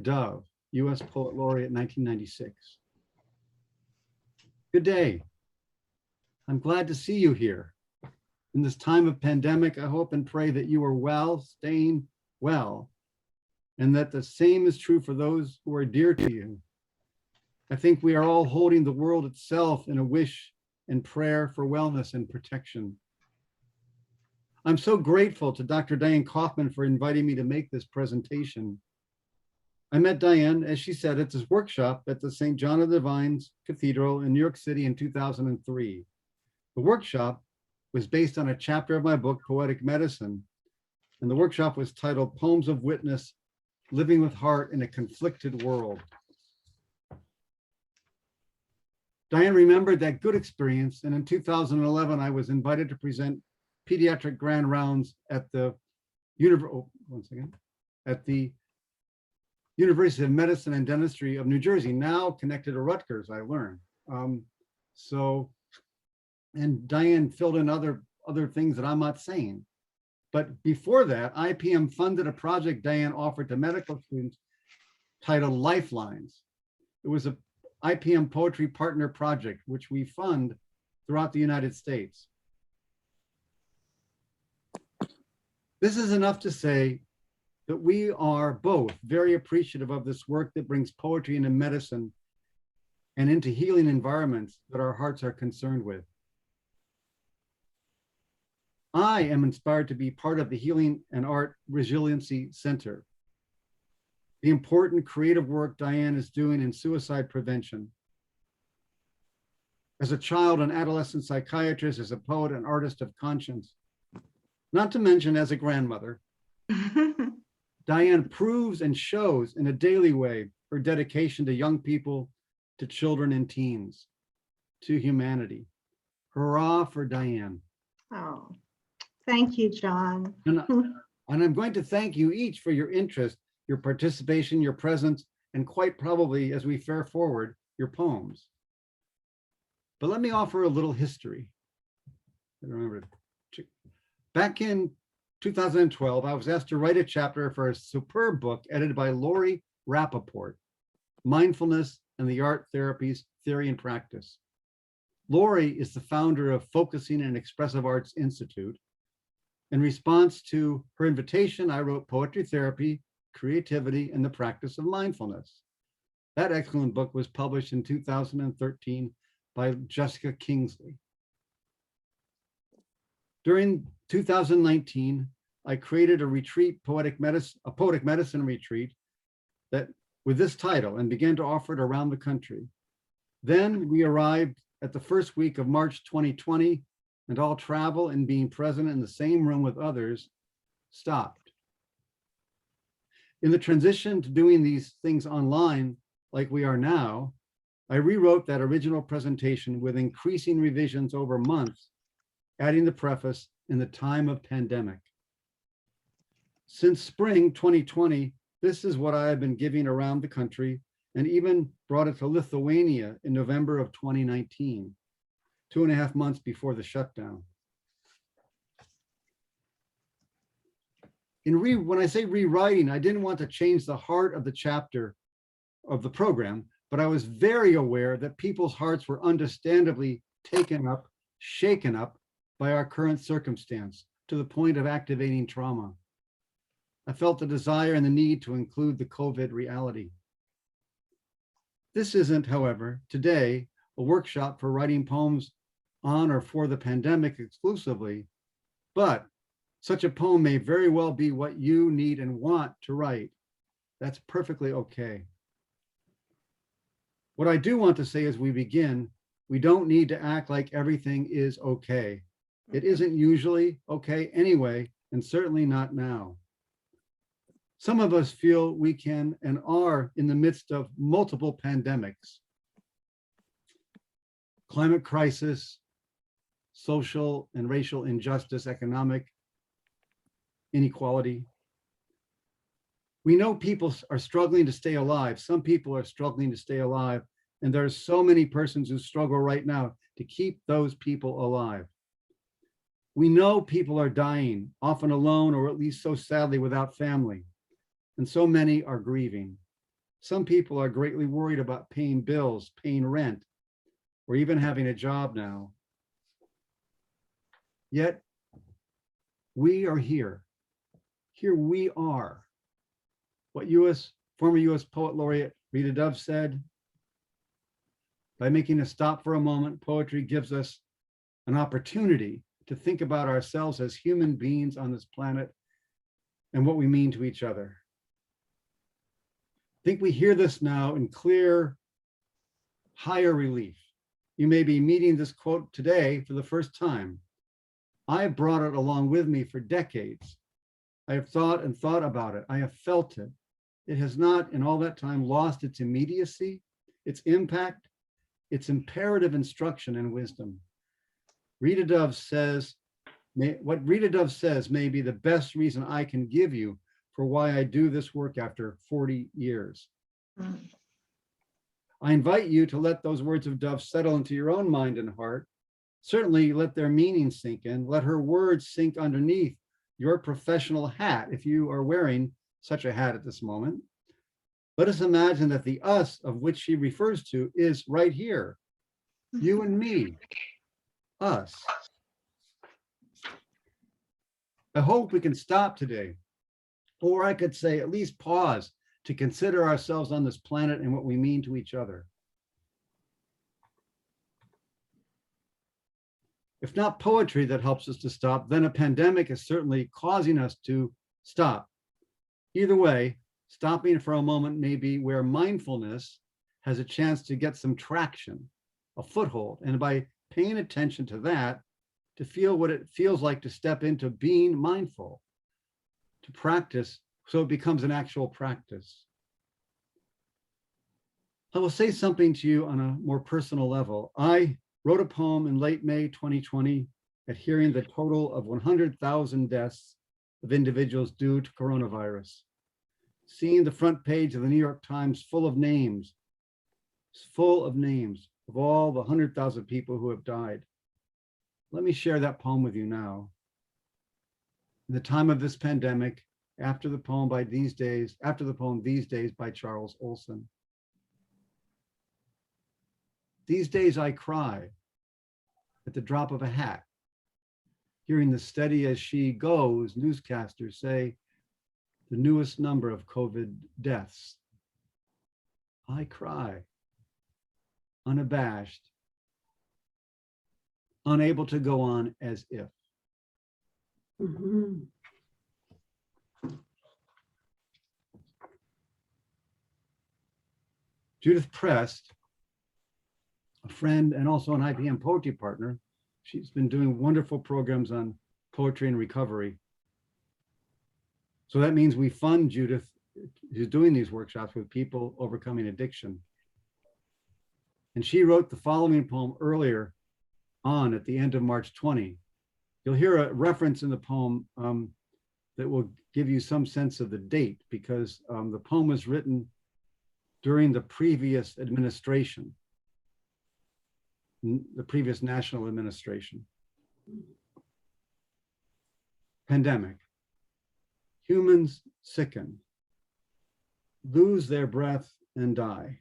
Dove, U.S. Poet Laureate 1996. Good day. I'm glad to see you here. In this time of pandemic, I hope and pray that you are well, staying well, and that the same is true for those who are dear to you. I think we are all holding the world itself in a wish and prayer for wellness and protection. I'm so grateful to Dr. Diane Kaufman for inviting me to make this presentation. I met Diane, as she said, at this workshop at the St. John of the Divines Cathedral in New York City in 2003. The workshop was based on a chapter of my book, Poetic Medicine, and the workshop was titled Poems of Witness, Living with Heart in a Conflicted World. Diane remembered that good experience, and in 2011, I was invited to present pediatric grand rounds at the University of Medicine and Dentistry of New Jersey, now connected to Rutgers, I learned. And Diane filled in other things that I'm not saying. But before that, IPM funded a project Diane offered to medical students titled Lifelines. It was a IPM Poetry Partner Project, which we fund throughout the United States. This is enough to say that we are both very appreciative of this work that brings poetry into medicine and into healing environments that our hearts are concerned with. I am inspired to be part of the Healing and Art Resiliency Center, the important creative work Diane is doing in suicide prevention. As a child and adolescent psychiatrist, as a poet and artist of conscience, not to mention as a grandmother, Diane proves and shows in a daily way her dedication to young people, to children and teens, to humanity. Hurrah for Diane. Oh, thank you, John. And I'm going to thank you each for your interest, your participation, your presence, and quite probably, as we fare forward, your poems. But let me offer a little history. I remember, back in 2012, I was asked to write a chapter for a superb book edited by Lori Rappaport, Mindfulness and the Art Therapies, Theory and Practice. Lori is the founder of Focusing and Expressive Arts Institute. In response to her invitation, I wrote Poetry Therapy, Creativity, and the Practice of Mindfulness. That excellent book was published in 2013 by Jessica Kingsley. During 2019, I created a retreat, poetic medicine retreat that with this title and began to offer it around the country. Then we arrived at the first week of March 2020, and all travel and being present in the same room with others stopped. In the transition to doing these things online like we are now, I rewrote that original presentation with increasing revisions over months, adding the preface in the time of pandemic. Since spring 2020, this is what I have been giving around the country, and even brought it to Lithuania in November of 2019, 2.5 months before the shutdown. When I say rewriting, I didn't want to change the heart of the chapter of the program, but I was very aware that people's hearts were understandably taken up, shaken up by our current circumstance to the point of activating trauma. I felt the desire and the need to include the COVID reality. This isn't, however, today, a workshop for writing poems on or for the pandemic exclusively, but such a poem may very well be what you need and want to write. That's perfectly okay. What I do want to say as we begin, we don't need to act like everything is okay. It isn't usually okay anyway, and certainly not now. Some of us feel we can and are in the midst of multiple pandemics. Climate crisis, social and racial injustice, economic inequality. We know people are struggling to stay alive. Some people are struggling to stay alive. And there are so many persons who struggle right now to keep those people alive. We know people are dying, often alone, or at least so sadly without family. And so many are grieving. Some people are greatly worried about paying bills, paying rent, or even having a job now. Yet we are here. Here we are. What former US Poet Laureate Rita Dove said, by making a stop for a moment, poetry gives us an opportunity to think about ourselves as human beings on this planet and what we mean to each other. I think we hear this now in clear, higher relief. You may be meeting this quote today for the first time. I have brought it along with me for decades. I have thought and thought about it. I have felt it. It has not, in all that time, lost its immediacy, its impact, its imperative instruction and wisdom. Rita Dove says, what Rita Dove says may be the best reason I can give you for why I do this work after 40 years. I invite you to let those words of Dove settle into your own mind and heart. Certainly let their meaning sink in. Let her words sink underneath your professional hat, if you are wearing such a hat at this moment. Let us imagine that the us of which she refers to is right here. You and me, us. I hope we can stop today, or I could say at least pause to consider ourselves on this planet and what we mean to each other. If not poetry that helps us to stop, then a pandemic is certainly causing us to stop. Either way, stopping for a moment may be where mindfulness has a chance to get some traction, a foothold. And by paying attention to that, to feel what it feels like to step into being mindful, to practice, so it becomes an actual practice. I will say something to you on a more personal level. I wrote a poem in late May 2020 at hearing the total of 100,000 deaths of individuals due to coronavirus. Seeing the front page of the New York Times full of names of all the 100,000 people who have died. Let me share that poem with you now. In the time of this pandemic, after the poem These Days by Charles Olson. These days I cry at the drop of a hat, hearing the steady as she goes newscasters say the newest number of COVID deaths. I cry, unabashed, unable to go on as if. Judith Prest, a friend and also an IPM poetry partner, she's been doing wonderful programs on poetry and recovery. So that means we fund Judith, who's doing these workshops with people overcoming addiction. And she wrote the following poem earlier on at the end of March 20. You'll hear a reference in the poem that will give you some sense of the date, because the poem was written during the previous administration, the previous national administration. Pandemic. Humans sicken, lose their breath and die.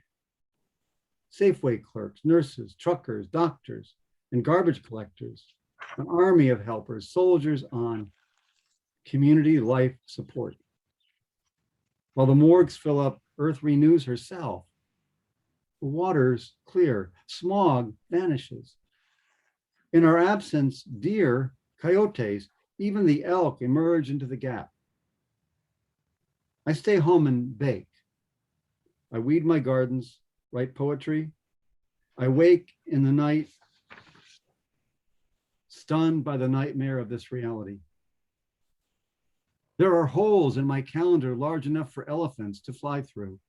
Safeway clerks, nurses, truckers, doctors, and garbage collectors, an army of helpers, soldiers on community life support. While the morgues fill up, Earth renews herself. The waters clear, smog vanishes. In our absence, deer, coyotes, even the elk emerge into the gap. I stay home and bake. I weed my gardens, write poetry. I wake in the night, stunned by the nightmare of this reality. There are holes in my calendar large enough for elephants to fly through.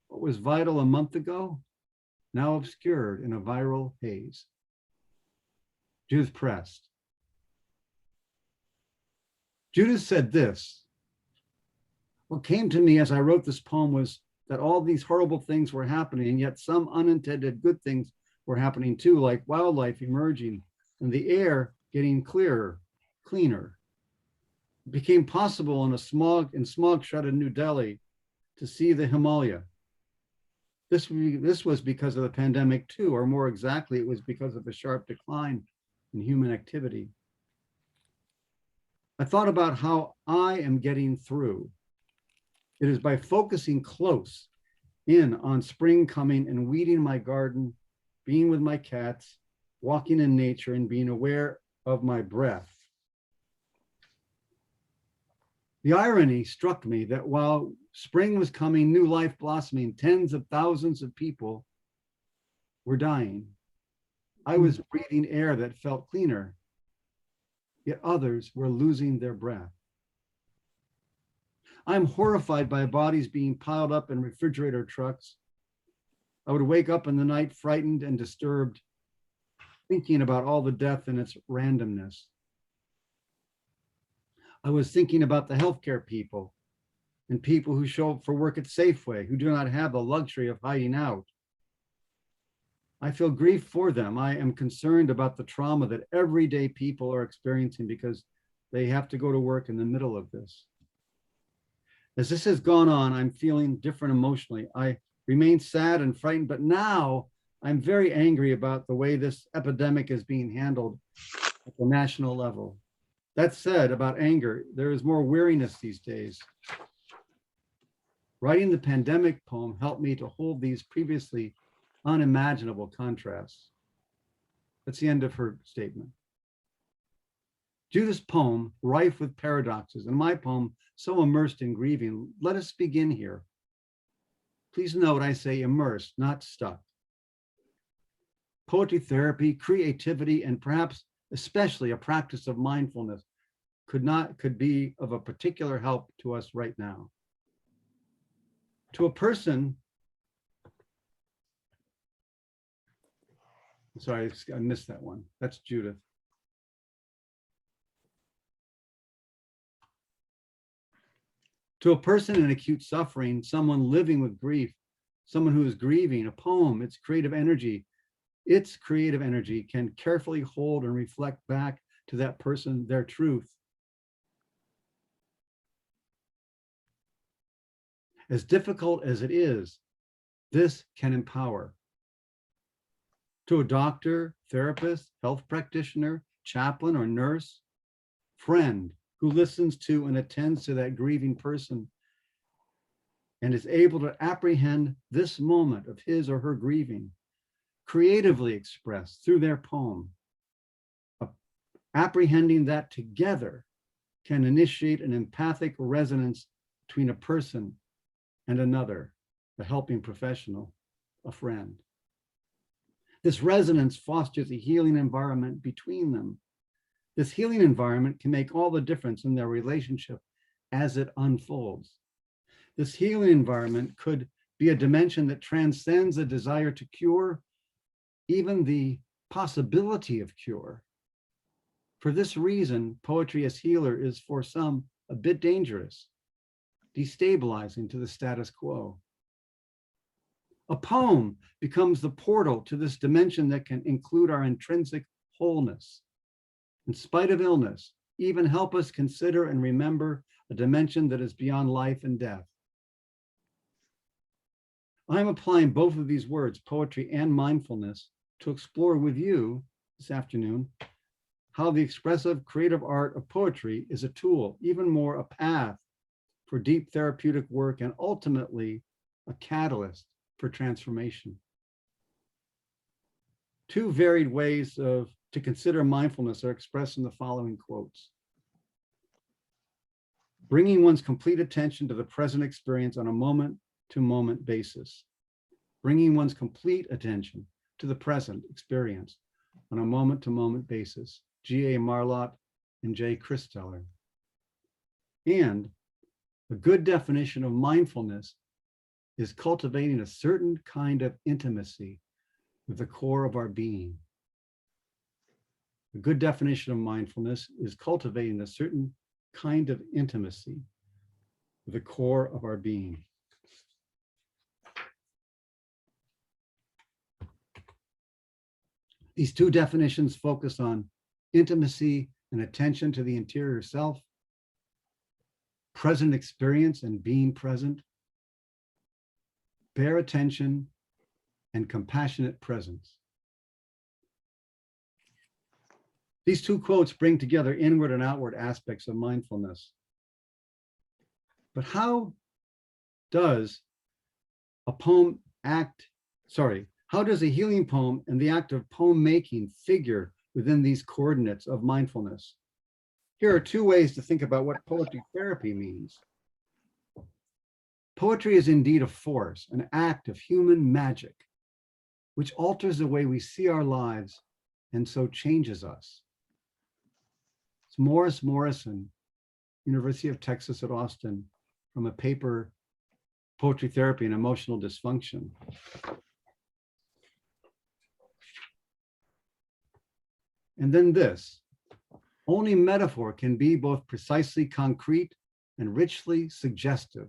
What was vital a month ago, now obscured in a viral haze. Judith Prest. Judith said this: what came to me as I wrote this poem was that all these horrible things were happening, and yet some unintended good things were happening too, like wildlife emerging and the air getting clearer, cleaner. It became possible in smog-shrouded New Delhi to see the Himalaya. This was because of the pandemic too, or more exactly, it was because of a sharp decline in human activity. I thought about how I am getting through. It is by focusing close in on spring coming and weeding my garden, being with my cats, walking in nature, and being aware of my breath. The irony struck me that while spring was coming, new life blossoming, tens of thousands of people were dying. I was breathing air that felt cleaner, yet others were losing their breath. I'm horrified by bodies being piled up in refrigerator trucks. I would wake up in the night frightened and disturbed, thinking about all the death and its randomness. I was thinking about the healthcare people and people who show up for work at Safeway, who do not have the luxury of hiding out. I feel grief for them. I am concerned about the trauma that everyday people are experiencing because they have to go to work in the middle of this. As this has gone on, I'm feeling different emotionally. I remain sad and frightened, but now I'm very angry about the way this epidemic is being handled at the national level. That said, about anger, there is more weariness these days. Writing the pandemic poem helped me to hold these previously unimaginable contrasts. That's the end of her statement. Judith's poem, rife with paradoxes, and my poem, so immersed in grieving. Let us begin here. Please note I say immersed, not stuck. Poetry therapy, creativity, and perhaps especially a practice of mindfulness could be of a particular help to us right now. To a person, sorry, I missed that one. That's Judith. To a person in acute suffering, someone living with grief, someone who is grieving, a poem, its creative energy can carefully hold and reflect back to that person their truth. As difficult as it is, this can empower. To a doctor, therapist, health practitioner, chaplain, or nurse, friend who listens to and attends to that grieving person and is able to apprehend this moment of his or her grieving, creatively expressed through their poem. Apprehending that together can initiate an empathic resonance between a person and another, a helping professional, a friend. This resonance fosters a healing environment between them. This healing environment can make all the difference in their relationship as it unfolds. This healing environment could be a dimension that transcends a desire to cure, even the possibility of cure. For this reason, poetry as healer is for some a bit dangerous, destabilizing to the status quo. A poem becomes the portal to this dimension that can include our intrinsic wholeness. In spite of illness, even help us consider and remember a dimension that is beyond life and death. I'm applying both of these words, poetry and mindfulness, to explore with you this afternoon how the expressive creative art of poetry is a tool, even more a path for deep therapeutic work, and ultimately a catalyst for transformation. Two varied ways to consider mindfulness are expressed in the following quotes. Bringing one's complete attention to the present experience on a moment-to-moment basis. Bringing one's complete attention to the present experience on a moment-to-moment basis. G.A. Marlott and J. Christeller. And a good definition of mindfulness is cultivating a certain kind of intimacy with the core of our being. A good definition of mindfulness is cultivating a certain kind of intimacy with the core of our being. These two definitions focus on intimacy and attention to the interior self, present experience and being present, bare attention, and compassionate presence. These two quotes bring together inward and outward aspects of mindfulness. But how does a healing poem and the act of poem making figure within these coordinates of mindfulness? Here are two ways to think about what poetry therapy means. Poetry is indeed a force, an act of human magic, which alters the way we see our lives and so changes us. It's Morris Morrison, University of Texas at Austin, from a paper, Poetry Therapy and Emotional Dysfunction. And then this, only metaphor can be both precisely concrete and richly suggestive,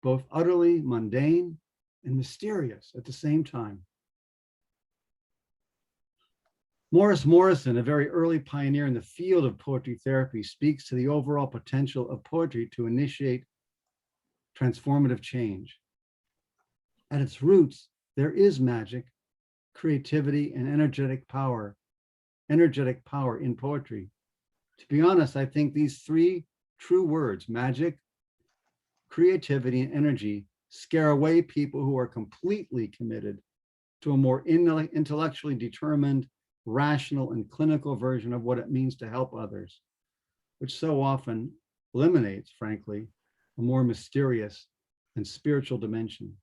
both utterly mundane and mysterious at the same time. Morris Morrison, a very early pioneer in the field of poetry therapy, speaks to the overall potential of poetry to initiate transformative change. At its roots, there is magic, creativity, and energetic power in poetry. To be honest, I think these three true words, magic, creativity, and energy, scare away people who are completely committed to a more intellectually determined, rational, and clinical version of what it means to help others, which so often eliminates, frankly, a more mysterious and spiritual dimension.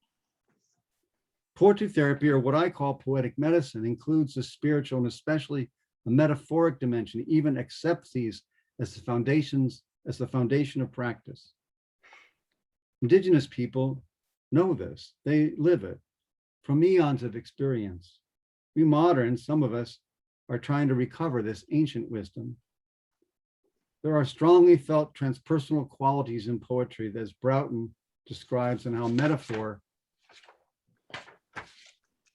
Poetry therapy, or what I call poetic medicine, includes the spiritual and especially a metaphoric dimension, even accepts these as the foundation of practice. Indigenous people know this, they live it from eons of experience. We moderns, some of us, are trying to recover this ancient wisdom. There are strongly felt transpersonal qualities in poetry, as Broughton describes, and how metaphor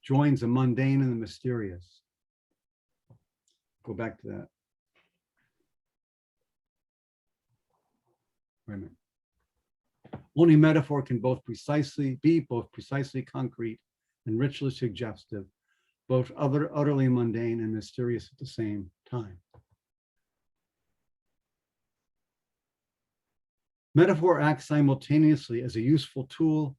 joins the mundane and the mysterious. Go back to that. Wait a minute. Only metaphor can be both precisely concrete and richly suggestive, both utterly mundane and mysterious at the same time. Metaphor acts simultaneously as a useful tool,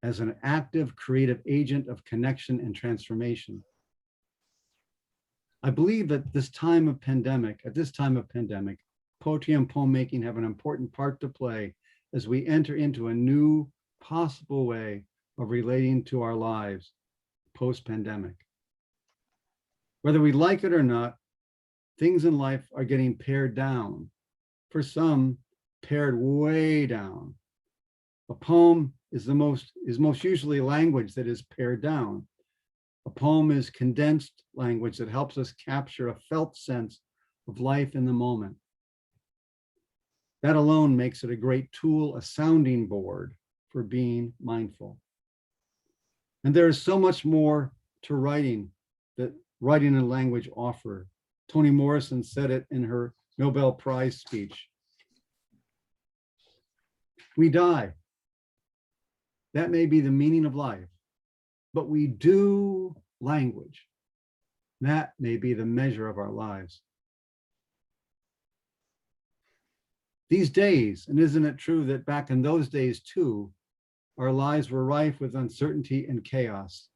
as an active creative agent of connection and transformation. I believe that at this time of pandemic, poetry and poem making have an important part to play as we enter into a new possible way of relating to our lives post-pandemic. Whether we like it or not, things in life are getting pared down. For some, pared way down. A poem is most usually language that is pared down. A poem is condensed language that helps us capture a felt sense of life in the moment. That alone makes it a great tool, a sounding board for being mindful. And there is so much more to writing that writing and language offer. Toni Morrison said it in her Nobel Prize speech. We die. That may be the meaning of life, but we do language. That may be the measure of our lives. These days, and isn't it true that back in those days too, our lives were rife with uncertainty and chaos?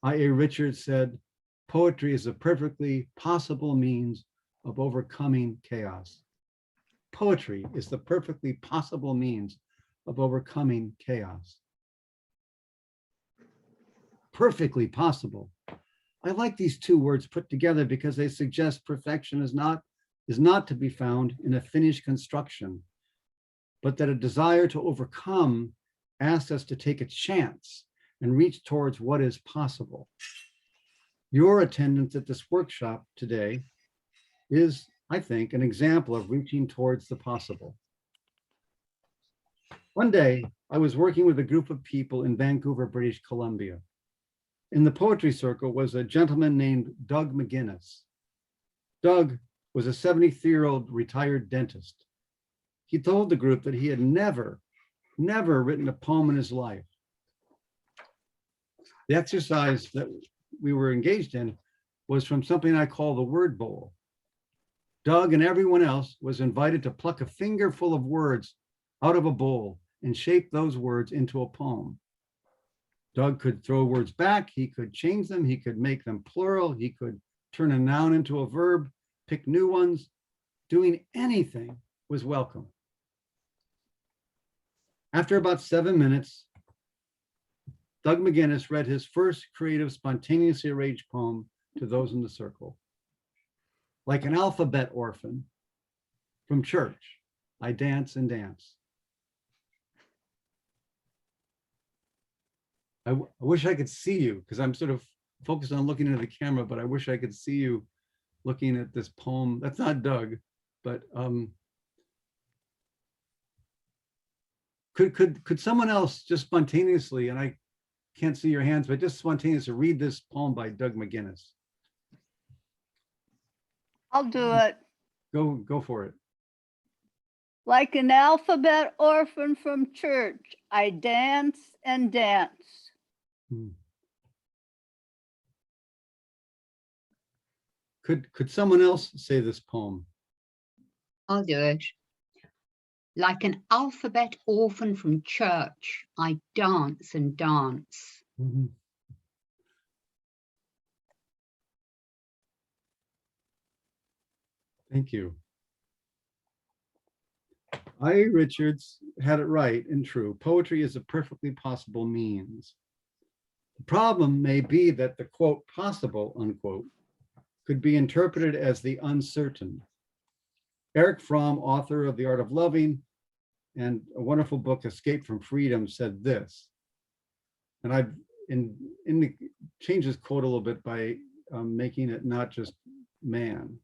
I.A. Richards said, poetry is a perfectly possible means of overcoming chaos. Poetry is the perfectly possible means of overcoming chaos. Perfectly possible. I like these two words put together because they suggest perfection is not to be found in a finished construction, but that a desire to overcome asks us to take a chance and reach towards what is possible. Your attendance at this workshop today is, I think, an example of reaching towards the possible. One day, I was working with a group of people in Vancouver, British Columbia. In the poetry circle was a gentleman named Doug McGinnis. Doug was a 73-year-old retired dentist. He told the group that he had never written a poem in his life. The exercise that we were engaged in was from something I call the word bowl. Doug and everyone else was invited to pluck a fingerful of words out of a bowl and shape those words into a poem. Doug could throw words back, he could change them, he could make them plural, he could turn a noun into a verb, pick new ones. Doing anything was welcome. After about 7 minutes, Doug McGinnis read his first creative, spontaneously arranged poem to those in the circle. Like an alphabet orphan from church, I dance and dance. I wish I could see you, because I'm sort of focused on looking into the camera, but I wish I could see you looking at this poem. That's not Doug, but could someone else just spontaneously, and I can't see your hands, but just spontaneously read this poem by Doug McGinnis? I'll do it. Go for it. Like an alphabet orphan from church, I dance and dance. Could someone else say this poem? I'll do it. Like an alphabet orphan from church, I dance and dance. Mm-hmm. Thank you. I. Richards had it right and true. Poetry is a perfectly possible means. The problem may be that the quote possible unquote could be interpreted as the uncertain. Eric Fromm, author of The Art of Loving and a wonderful book, Escape from Freedom, said this, and I've changed his quote a little bit by making it not just man.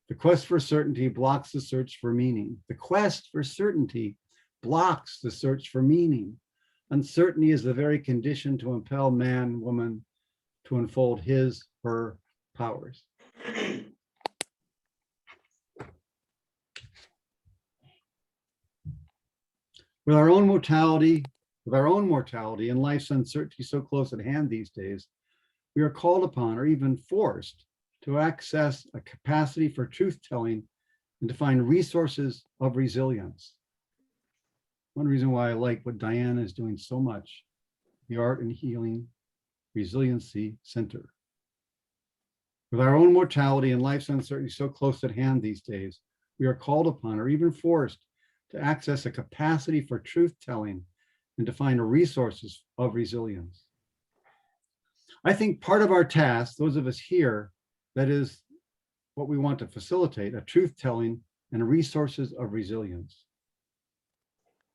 The quest for certainty blocks the search for meaning. The quest for certainty blocks the search for meaning. Uncertainty is the very condition to impel man, woman to unfold his, her powers. With our own mortality and life's uncertainty so close at hand these days, we are called upon or even forced to access a capacity for truth-telling and to find resources of resilience. One reason why I like what Diane is doing so much, the Art and Healing Resiliency Center. With our own mortality and life's uncertainty so close at hand these days, we are called upon or even forced to access a capacity for truth-telling and to find resources of resilience. I think part of our task, those of us here, that is what we want to facilitate, a truth-telling and resources of resilience.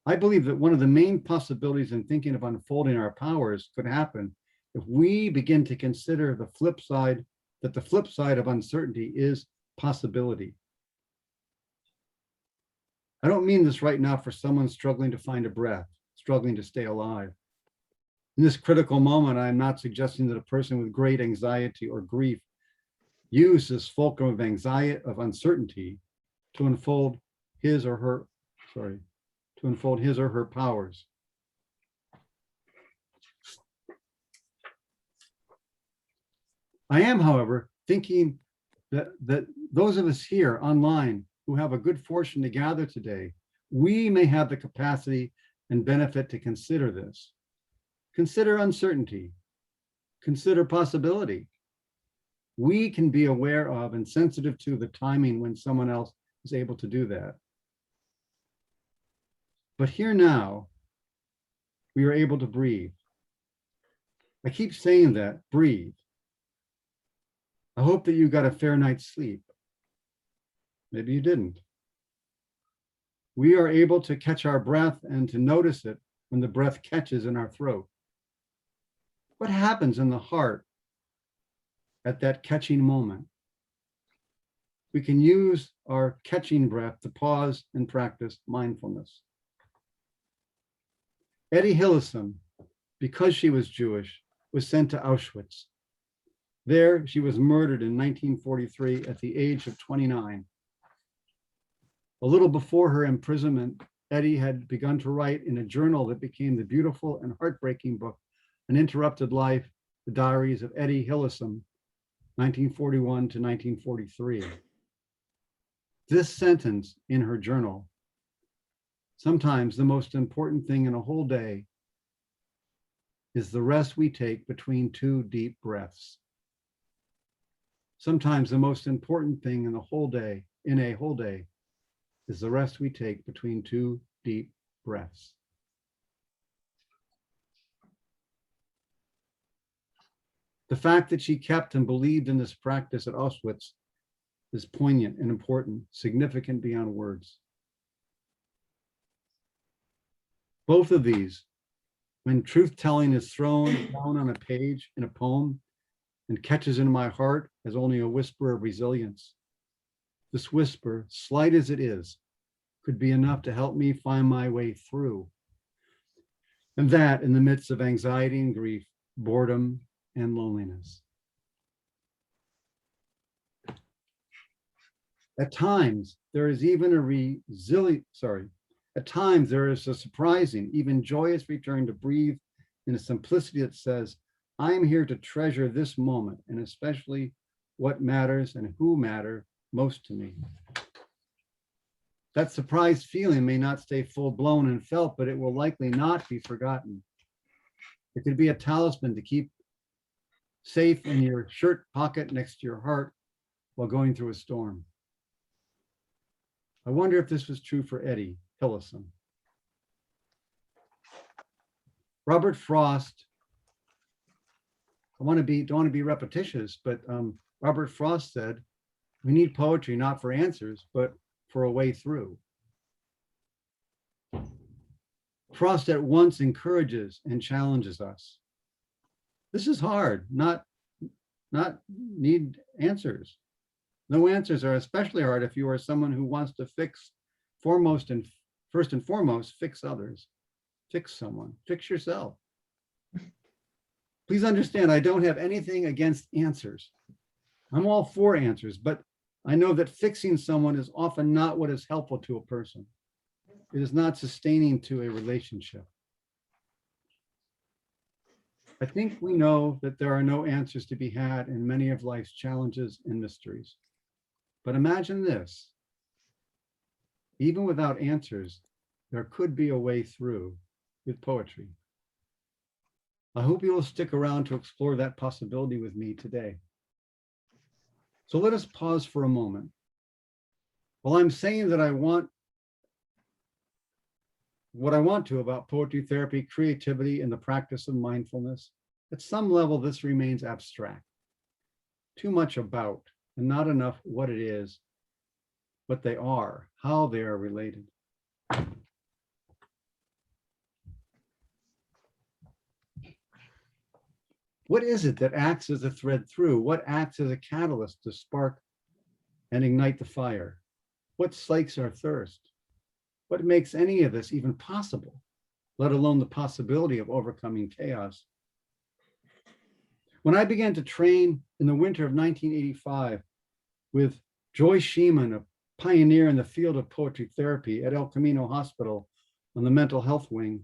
I believe that one of the main possibilities in thinking of unfolding our powers could happen if we begin to consider the flip side, that the flip side of uncertainty is possibility. I don't mean this right now for someone struggling to find a breath, struggling to stay alive. In this critical moment, I'm not suggesting that a person with great anxiety or grief use this fulcrum of anxiety, of uncertainty, to unfold his or her powers. I am, however, thinking that those of us here online who have a good fortune to gather today, we may have the capacity and benefit to consider this. Consider uncertainty. Consider possibility. We can be aware of and sensitive to the timing when someone else is able to do that. But here now, we are able to breathe. I keep saying that, breathe. I hope that you got a fair night's sleep. Maybe you didn't. We are able to catch our breath and to notice it when the breath catches in our throat. What happens in the heart at that catching moment? We can use our catching breath to pause and practice mindfulness. Etty Hillison, because she was Jewish, was sent to Auschwitz. There, she was murdered in 1943 at the age of 29. A little before her imprisonment, Etty had begun to write in a journal that became the beautiful and heartbreaking book, An Interrupted Life, The Diaries of Eddie Hillison, 1941 to 1943. This sentence in her journal: sometimes the most important thing in a whole day is the rest we take between two deep breaths. Sometimes the most important thing in a whole day is the rest we take between two deep breaths. The fact that she kept and believed in this practice at Auschwitz is poignant and important, significant beyond words. Both of these, when truth-telling is thrown down on a page in a poem and catches in my heart as only a whisper of resilience, this whisper, slight as it is, could be enough to help me find my way through. And that in the midst of anxiety and grief, boredom and loneliness. At times, there is even at times there is a surprising, even joyous return to breathe in a simplicity that says, I am here to treasure this moment, and especially what matters and who matter most to me. That surprised feeling may not stay full blown and felt, but it will likely not be forgotten. It could be a talisman to keep safe in your shirt pocket next to your heart while going through a storm. I wonder if this was true for Eddie Hillison. Robert Frost, don't want to be repetitious, but Robert Frost said, we need poetry not for answers, but for a way through. Frost at once encourages and challenges us. This is hard, not need answers. No answers are especially hard if you are someone who wants to first and foremost, fix others, fix someone, fix yourself. Please understand, I don't have anything against answers. I'm all for answers, but I know that fixing someone is often not what is helpful to a person. It is not sustaining to a relationship. I think we know that there are no answers to be had in many of life's challenges and mysteries. But imagine this. Even without answers, there could be a way through with poetry. I hope you will stick around to explore that possibility with me today. So let us pause for a moment. While I'm saying that I want what I want to about poetry therapy, creativity, and the practice of mindfulness, at some level, this remains abstract. Too much about, and not enough what it is, what they are, how they are related. What is it that acts as a thread through? What acts as a catalyst to spark and ignite the fire? What slakes our thirst? What makes any of this even possible, let alone the possibility of overcoming chaos? When I began to train in the winter of 1985 with Joyce Sheeman, a pioneer in the field of poetry therapy at El Camino Hospital on the mental health wing,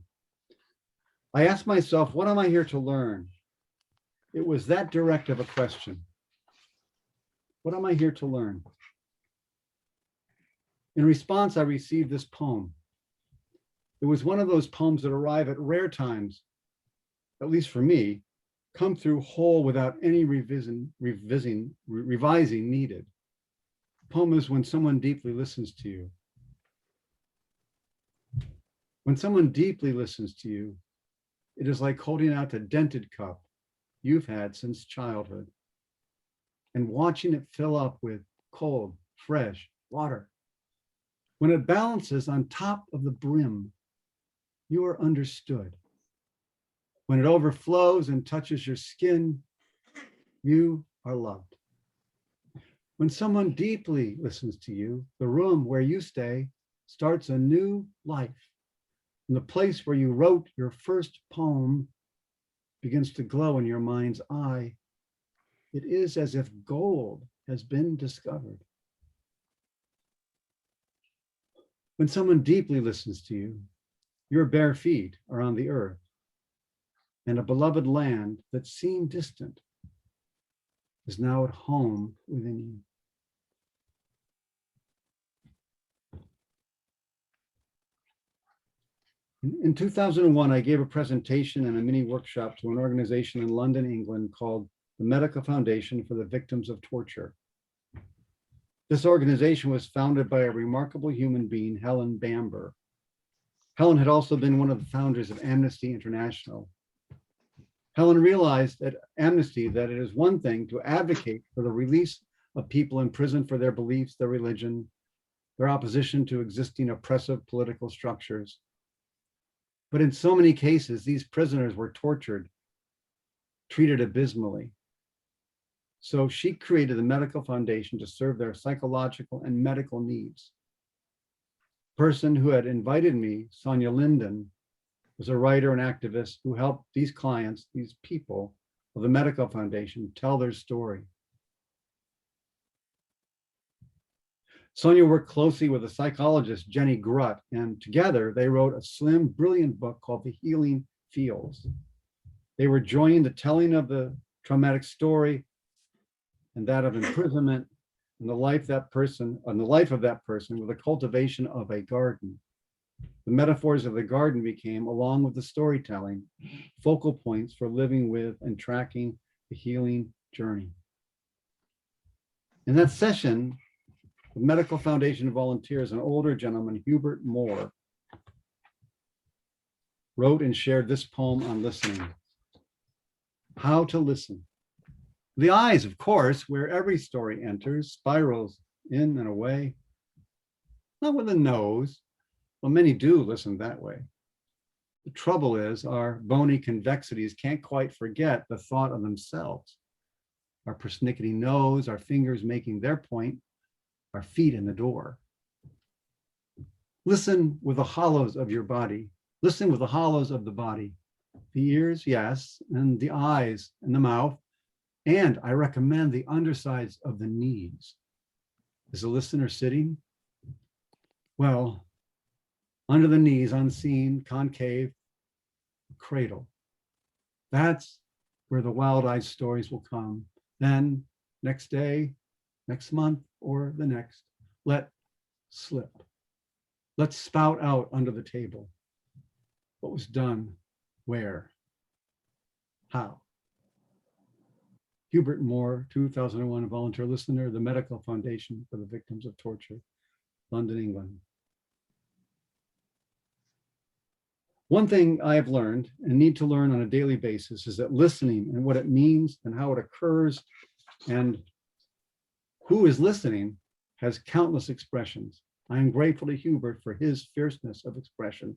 I asked myself, what am I here to learn? It was that direct of a question. What am I here to learn? In response, I received this poem. It was one of those poems that arrive at rare times, at least for me, come through whole without any revising needed. The poem is when someone deeply listens to you. When someone deeply listens to you, it is like holding out a dented cup you've had since childhood and watching it fill up with cold, fresh water. When it balances on top of the brim, you are understood. When it overflows and touches your skin, you are loved. When someone deeply listens to you, the room where you stay starts a new life. And the place where you wrote your first poem begins to glow in your mind's eye. It is as if gold has been discovered. When someone deeply listens to you, your bare feet are on the earth. and a beloved land that seemed distant is now at home within you. In 2001, I gave a presentation and a mini workshop to an organization in London, England called the Medical Foundation for the Victims of Torture. This organization was founded by a remarkable human being, Helen Bamber. Helen had also been one of the founders of Amnesty International. Helen realized at Amnesty that it is one thing to advocate for the release of people in prison for their beliefs, their religion, their opposition to existing oppressive political structures. But in so many cases, these prisoners were tortured, treated abysmally. So she created the Medical Foundation to serve their psychological and medical needs. The person who had invited me, Sonia Linden, was a writer and activist who helped these clients, these people of the Medical Foundation, tell their story. Sonia worked closely with a psychologist, Jenny Grutt, and together they wrote a slim, brilliant book called The Healing Fields. They were joining the telling of the traumatic story and that of imprisonment and the life of that person with the cultivation of a garden. The metaphors of the garden became, along with the storytelling, focal points for living with and tracking the healing journey. In that session, the Medical Foundation volunteers, an older gentleman, Hubert Moore, wrote and shared this poem on listening. How to listen. The eyes, of course, where every story enters, spirals in and away. Not with the nose. Well, many do listen that way. The trouble is our bony convexities can't quite forget the thought of themselves. Our persnickety nose, our fingers making their point, our feet in the door. Listen with the hollows of your body. Listen with the hollows of the body. The ears, yes, and the eyes and the mouth. And I recommend the undersides of the knees. Is the listener sitting? Well, under the knees, unseen, concave, cradle. That's where the wild-eyed stories will come. Then next day, next month, or the next, let slip. Let's spout out under the table. What was done, where, how? Hubert Moore, 2001, volunteer listener, the Medical Foundation for the Victims of Torture, London, England. One thing I have learned and need to learn on a daily basis is that listening and what it means and how it occurs and who is listening has countless expressions. I am grateful to Hubert for his fierceness of expression.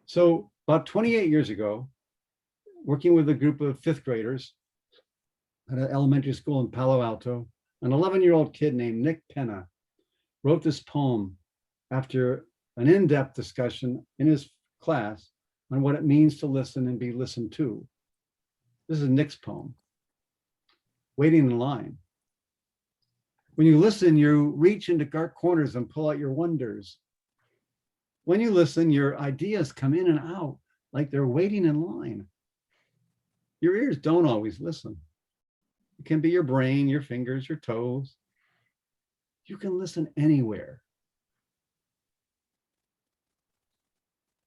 So about 28 years ago, working with a group of fifth graders at an elementary school in Palo Alto, an 11-year-old kid named Nick Penna wrote this poem after an in-depth discussion in his class on what it means to listen and be listened to. This is Nick's poem, Waiting in Line. When you listen, you reach into dark corners and pull out your wonders. When you listen, your ideas come in and out like they're waiting in line. Your ears don't always listen. It can be your brain, your fingers, your toes. You can listen anywhere.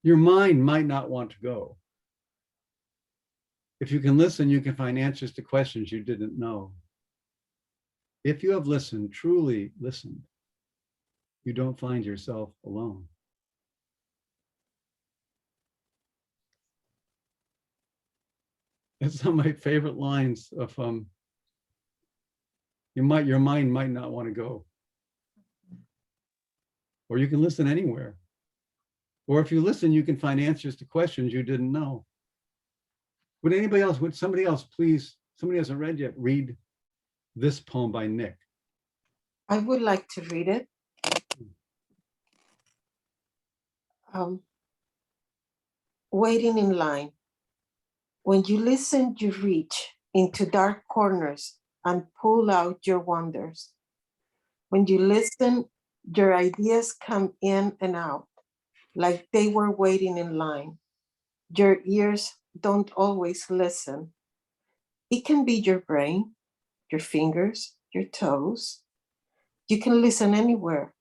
Your mind might not want to go. If you can listen, you can find answers to questions you didn't know. If you have listened, truly listened, you don't find yourself alone. It's some of my favorite lines of your mind might not want to go. Or you can listen anywhere. Or if you listen, you can find answers to questions you didn't know. Would somebody else please, somebody hasn't read yet, read this poem by Nick. I would like to read it. Waiting in line. When you listen, you reach into dark corners and pull out your wonders. When you listen, your ideas come in and out like they were waiting in line. Your ears don't always listen. It can be your brain, your fingers, your toes. You can listen anywhere.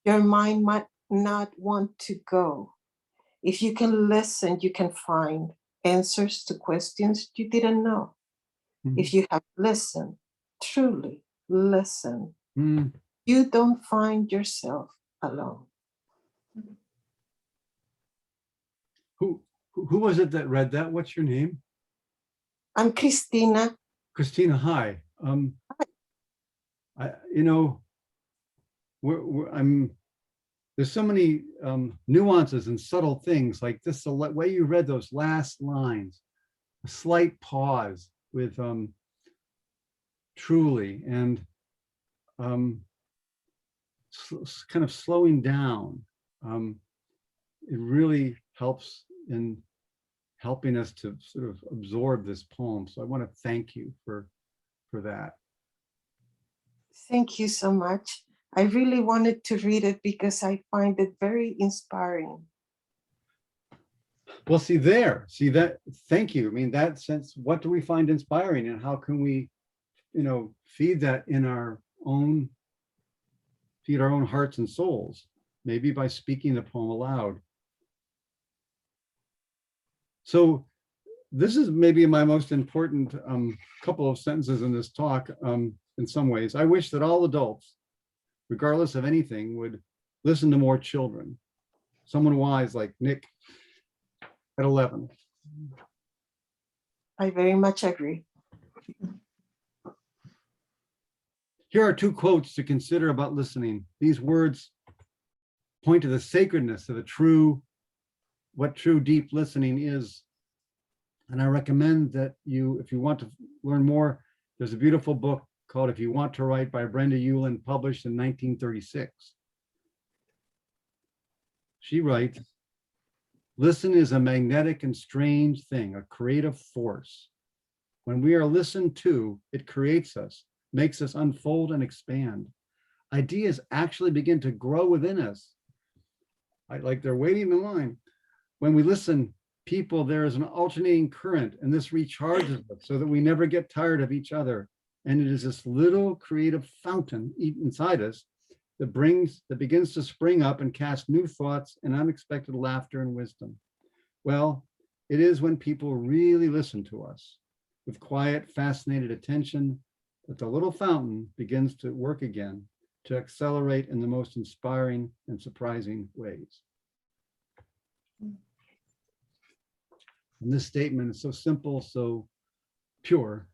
Your mind might not want to go. If you can listen, you can find answers to questions you didn't know. If you have listened, truly listen, you don't find yourself alone. Who was it that read that? What's your name? I'm Christina. Christina, hi. You know, there's so many nuances and subtle things like this, the way you read those last lines, a slight pause with truly, and kind of slowing down. It really helps in helping us to sort of absorb this poem. So I want to thank you for that. Thank you so much. I really wanted to read it because I find it very inspiring. Well, see that, thank you. I mean, that sense, what do we find inspiring and how can we, feed that in feed our own hearts and souls, maybe by speaking the poem aloud. So this is maybe my most important couple of sentences in this talk. In some ways, I wish that all adults, regardless of anything, would listen to more children. Someone wise like Nick at 11. I very much agree. Here are two quotes to consider about listening. These words point to the sacredness of what true deep listening is. And I recommend that if you want to learn more, there's a beautiful book called If You Want to Write by Brenda Ullin, published in 1936. She writes, listen is a magnetic and strange thing, a creative force. When we are listened to, it creates us, makes us unfold and expand. Ideas actually begin to grow within us. Like they're waiting in line. When we listen, there is an alternating current, and this recharges us so that we never get tired of each other. And it is this little creative fountain inside us that begins to spring up and cast new thoughts and unexpected laughter and wisdom. Well, it is when people really listen to us with quiet, fascinated attention that the little fountain begins to work again, to accelerate in the most inspiring and surprising ways. And this statement is so simple, so pure.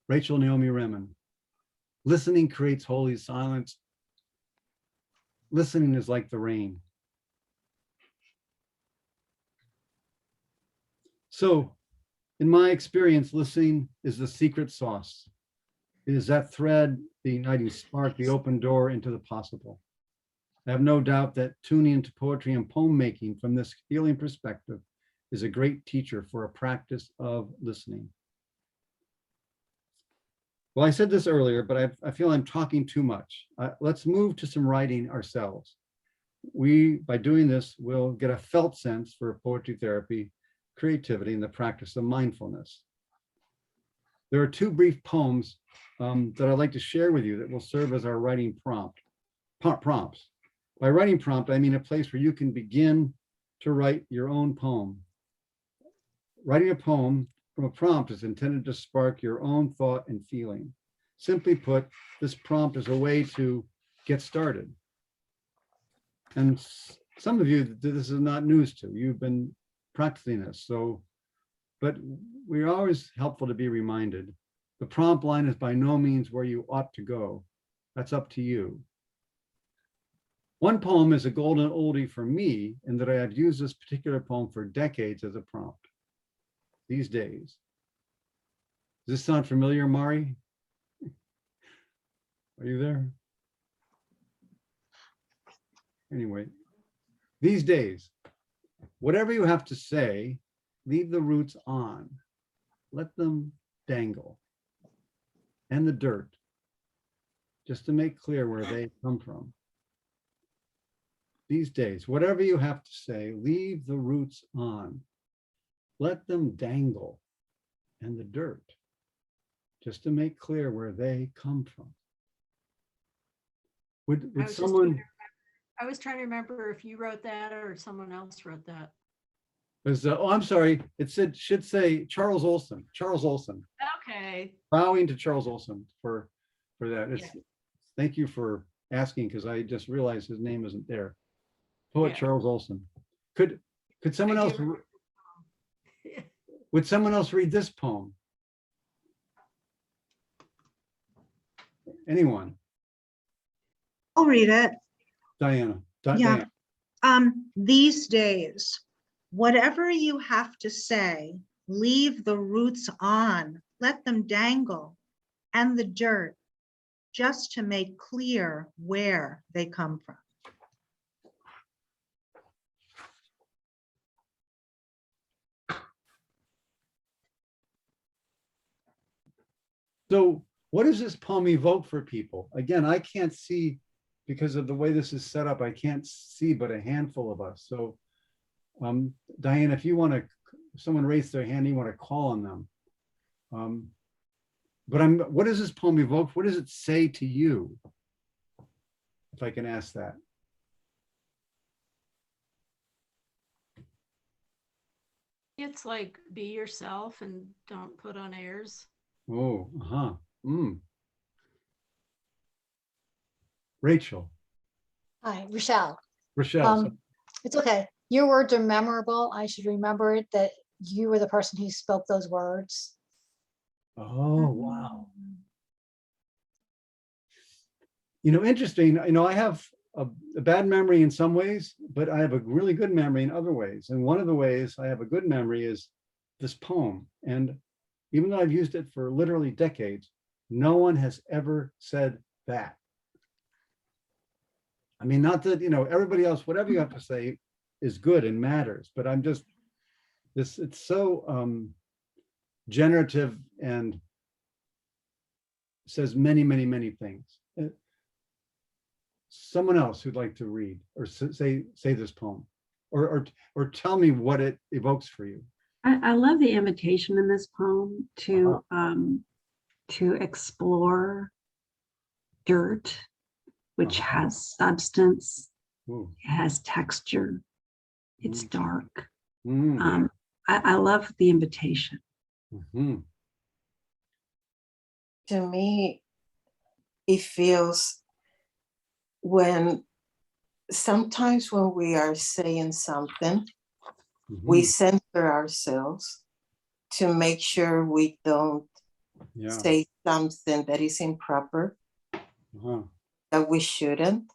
Rachel Naomi Remen. Listening creates holy silence. Listening is like the rain. So, in my experience, listening is the secret sauce. It is that thread, the igniting spark, the open door into the possible. I have no doubt that tuning into poetry and poem making from this healing perspective is a great teacher for a practice of listening. Well, I said this earlier, but I feel I'm talking too much. Let's move to some writing ourselves. By doing this, we'll get a felt sense for poetry therapy, creativity, and the practice of mindfulness. There are two brief poems that I'd like to share with you that will serve as our writing prompts. By writing prompt, I mean a place where you can begin to write your own poem. Writing a poem from a prompt is intended to spark your own thought and feeling. Simply put, this prompt is a way to get started. And some of you, this is not news to. You've been practicing this. But we're always helpful to be reminded. The prompt line is by no means where you ought to go. That's up to you. One poem is a golden oldie for me in that I have used this particular poem for decades as a prompt. These days. Does this sound familiar, Mari? Are you there? Anyway, these days, whatever you have to say, leave the roots on. Let them dangle. And the dirt, just to make clear where they come from. these days, whatever you have to say, leave the roots on. Let them dangle in the dirt, just to make clear where they come from. Would someone, I was trying to remember if you wrote that or someone else wrote that. oh, I'm sorry, it should say Charles Olson. Charles Olson. Okay. Bowing to Charles Olson for that. Yeah. Thank you for asking, because I just realized his name isn't there. Poet Yeah. Charles Olson. Could someone else, would someone else read this poem? Anyone? I'll read it. Diana. Yeah. Diana. These days, whatever you have to say, leave the roots on, let them dangle, and the dirt, just to make clear where they come from. So what does this poem evoke for people? Again, I can't see, because of the way this is set up, I can't see but a handful of us. So Diane, if you want to, if someone raised their hand, you want to call on them. But what does this poem evoke? What does it say to you? If I can ask that. It's like be yourself and don't put on airs. Oh, Rachel. Hi, Rochelle. Rochelle. It's okay. Your words are memorable. I should remember it, that you were the person who spoke those words. Oh, wow. Interesting. I have a bad memory in some ways, but I have a really good memory in other ways. And one of the ways I have a good memory is this poem. And even though I've used it for literally decades, no one has ever said that. I mean, not that, everybody else, whatever you have to say is good and matters, but I'm just, it's so generative and says many, many, many things. Someone else who'd like to read or say this poem, or tell me what it evokes for you. I love the invitation in this poem to explore dirt, which has substance, it has texture, it's dark. I love the invitation. To me, it feels sometimes when we are saying something, we center ourselves to make sure we don't say something that is improper, that we shouldn't,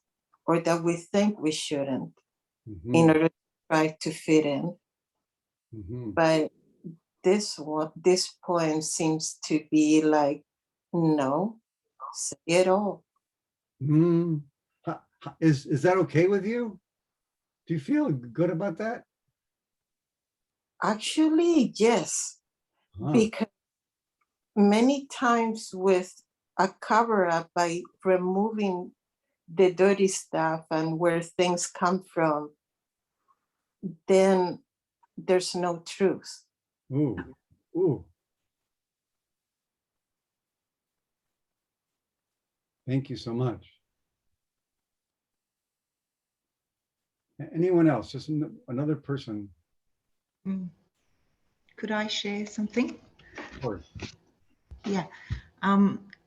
or that we think we shouldn't, in order to try to fit in. But this poem seems to be like, no, say it all. Is that okay with you? Do you feel good about that? Actually, yes, because many times with a cover-up, by removing the dirty stuff and where things come from, then there's no truth. Ooh. Thank you so much. Anyone else? Just another person. Could I share something? Of course. Yeah.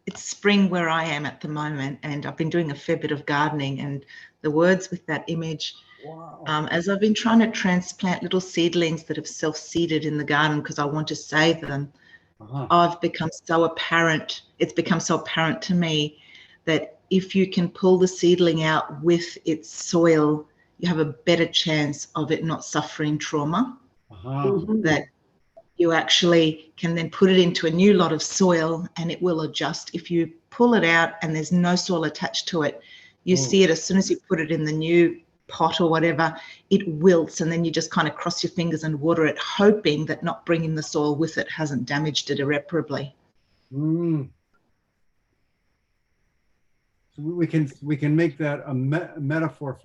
It's spring where I am at the moment, and I've been doing a fair bit of gardening, and the words with that image, as I've been trying to transplant little seedlings that have self-seeded in the garden because I want to save them, it's become so apparent to me that if you can pull the seedling out with its soil, you have a better chance of it not suffering trauma. That you actually can then put it into a new lot of soil and it will adjust. If you pull it out and there's no soil attached to it, you see it as soon as you put it in the new pot or whatever, it wilts, and then you just kind of cross your fingers and water it, hoping that not bringing the soil with it hasn't damaged it irreparably. So we can make that a metaphor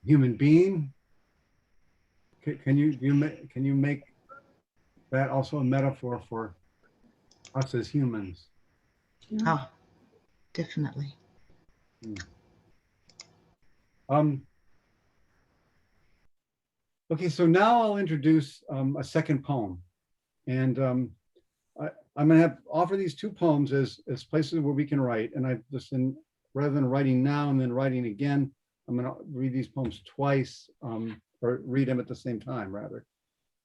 human being. Can you make that also a metaphor for us as humans? Oh, definitely. Okay, so now I'll introduce a second poem, and I'm going to offer these two poems as places where we can write. And I've just been, rather than writing now and then writing again, I'm going to read these poems twice, or read them at the same time, rather.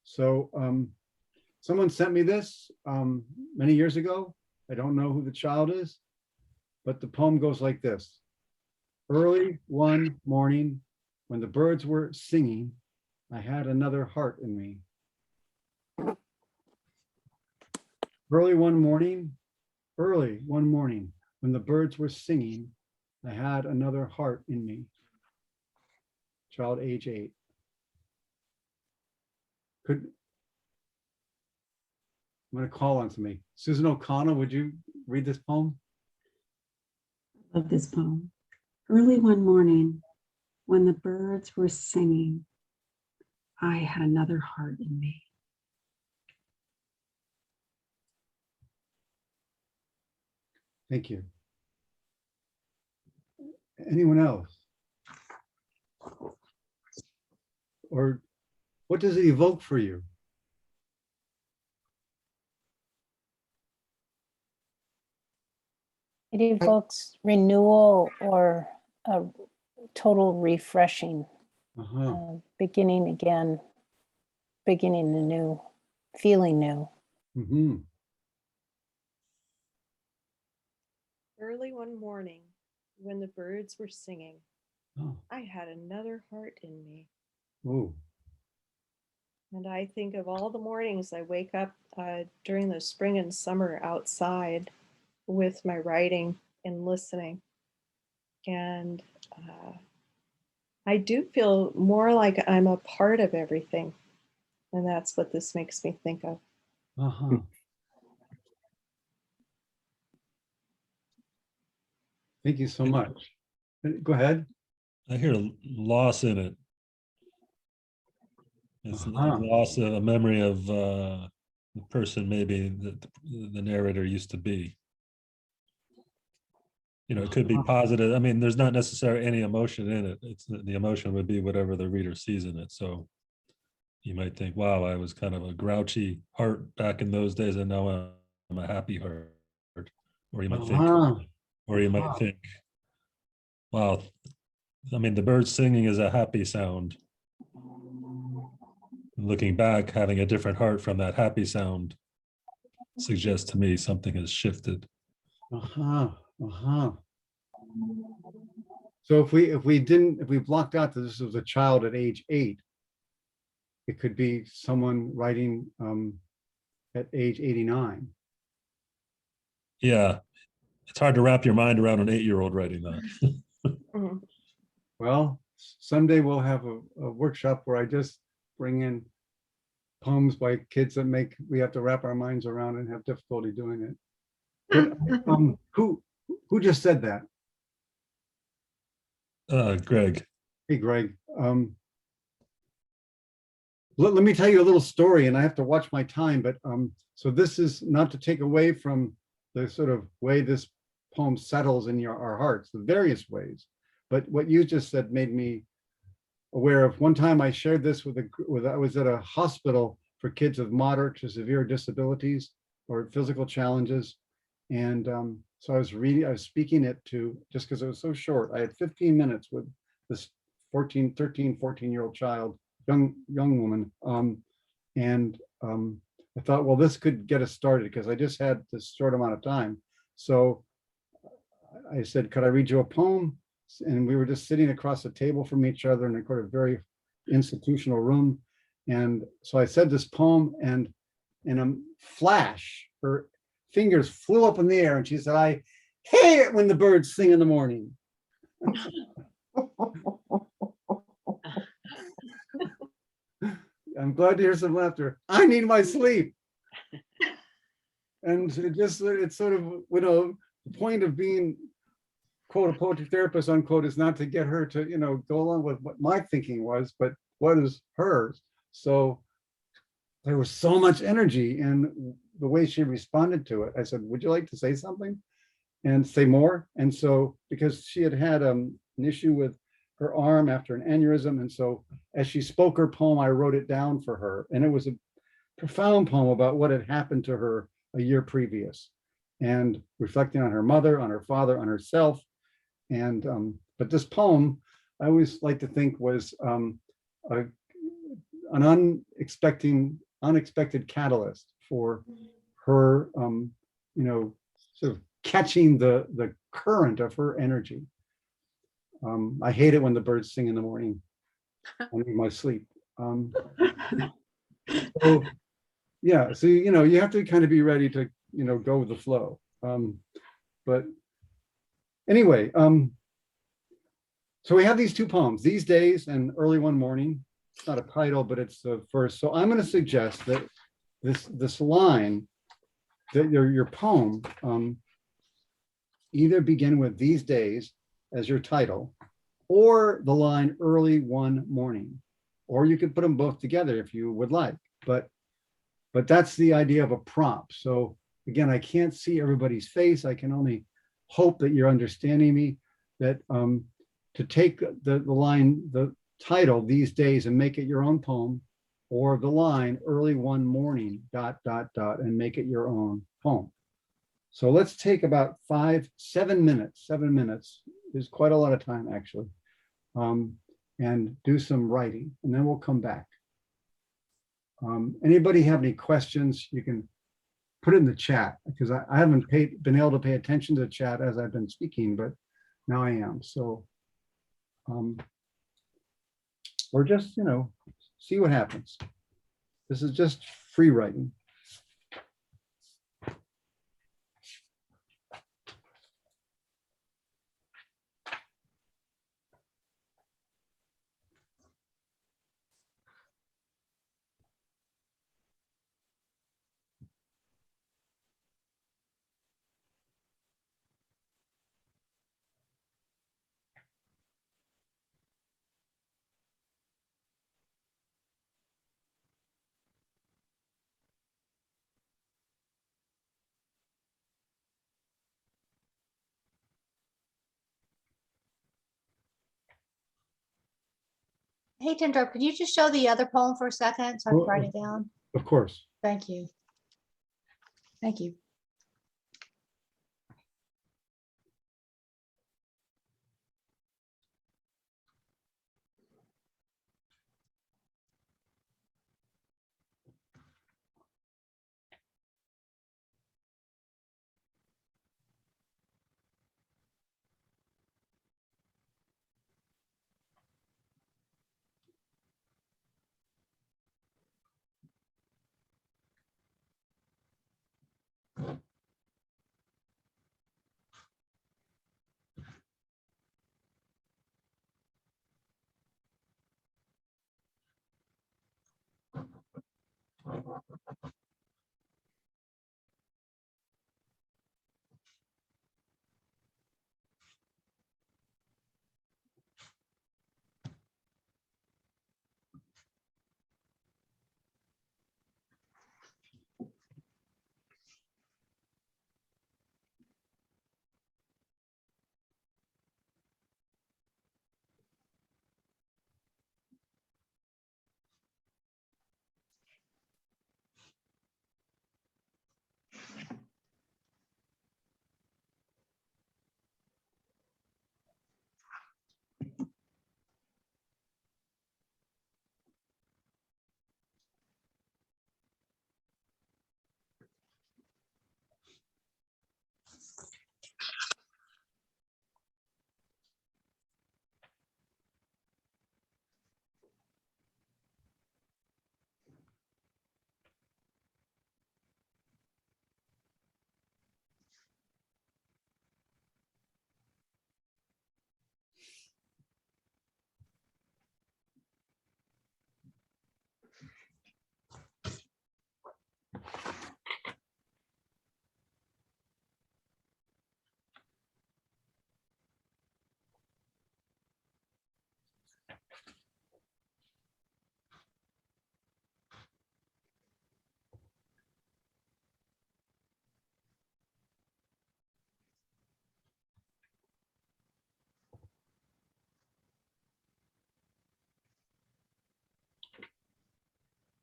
So someone sent me this many years ago. I don't know who the child is, but the poem goes like this. Early one morning, when the birds were singing, I had another heart in me. Early one morning, when the birds were singing, I had another heart in me. Child age 8. I'm going to call on somebody. Susan O'Connell, would you read this poem? Love this poem. Early one morning, when the birds were singing, I had another heart in me. Thank you. Anyone else? Or what does it evoke for you? It evokes renewal or a total refreshing, beginning again, beginning anew, feeling new. Early one morning, when the birds were singing, I had another heart in me. Ooh. And I think of all the mornings I wake up during the spring and summer outside with my writing and listening. And I do feel more like I'm a part of everything. And that's what this makes me think of. Thank you so much. Go ahead. I hear loss in it. It's loss, a memory of the person maybe the narrator used to be. You know, it could be positive. I mean, there's not necessarily any emotion in it. It's the emotion would be whatever the reader sees in it. So you might think, wow, I was kind of a grouchy heart back in those days, and now I'm a happy heart. Or you might think, wow, I mean, the birds singing is a happy sound. Looking back, having a different heart from that happy sound suggests to me something has shifted. So if we blocked out that this was a child at age 8, it could be someone writing at age 89. Yeah, it's hard to wrap your mind around an 8-year-old writing that. Well, someday we'll have a workshop where I just bring in poems by kids that we have to wrap our minds around and have difficulty doing it. But, who just said that? Greg. Hey, Greg. Let me tell you a little story, and I have to watch my time, but so this is not to take away from the sort of way this poem settles in our hearts, the various ways. But what you just said made me aware of one time I shared this I was at a hospital for kids with moderate to severe disabilities or physical challenges. And so I was speaking it to, just because it was so short, I had 15 minutes with this 13, 14-year-old child, young woman. And I thought, well, this could get us started because I just had this short amount of time. So I said, could I read you a poem? And we were just sitting across the table from each other in a kind of very institutional room. And so I said this poem, and in a flash, her fingers flew up in the air and she said, I hate it when the birds sing in the morning. I'm glad to hear some laughter. I need my sleep. And it's sort of, the point of being quote, a poetry therapist, unquote, is not to get her to, go along with what my thinking was, but what is hers. So there was so much energy in the way she responded to it. I said, would you like to say something and say more? And so, because she had had an issue with her arm after an aneurysm. And so as she spoke her poem, I wrote it down for her. And it was a profound poem about what had happened to her a year previous, and reflecting on her mother, on her father, on herself. And but this poem, I always like to think, was an unexpected catalyst for her, sort of catching the current of her energy. I hate it when the birds sing in the morning in my sleep. So yeah, so you have to kind of be ready to go with the flow. But anyway, so we have these two poems, These Days and Early One Morning. It's not a title, but it's the first. So I'm going to suggest that this line, that your poem, either begin with These Days as your title, or the line Early One Morning, or you could put them both together if you would like. But that's the idea of a prompt. So again, I can't see everybody's face. I can only hope that you're understanding me, that to take the line, the title, These Days, and make it your own poem, or the line Early One Morning, ... and make it your own poem. So let's take about 7 minutes. 7 minutes is quite a lot of time, actually, and do some writing, and then we'll come back. Anybody have any questions? You can put it in the chat, because I haven't been able to pay attention to the chat as I've been speaking, but now I am. So, or just, see what happens. This is just free writing. I hate to interrupt. Could you just show the other poem for a second so I can write it down? Of course. Thank you. Thank you.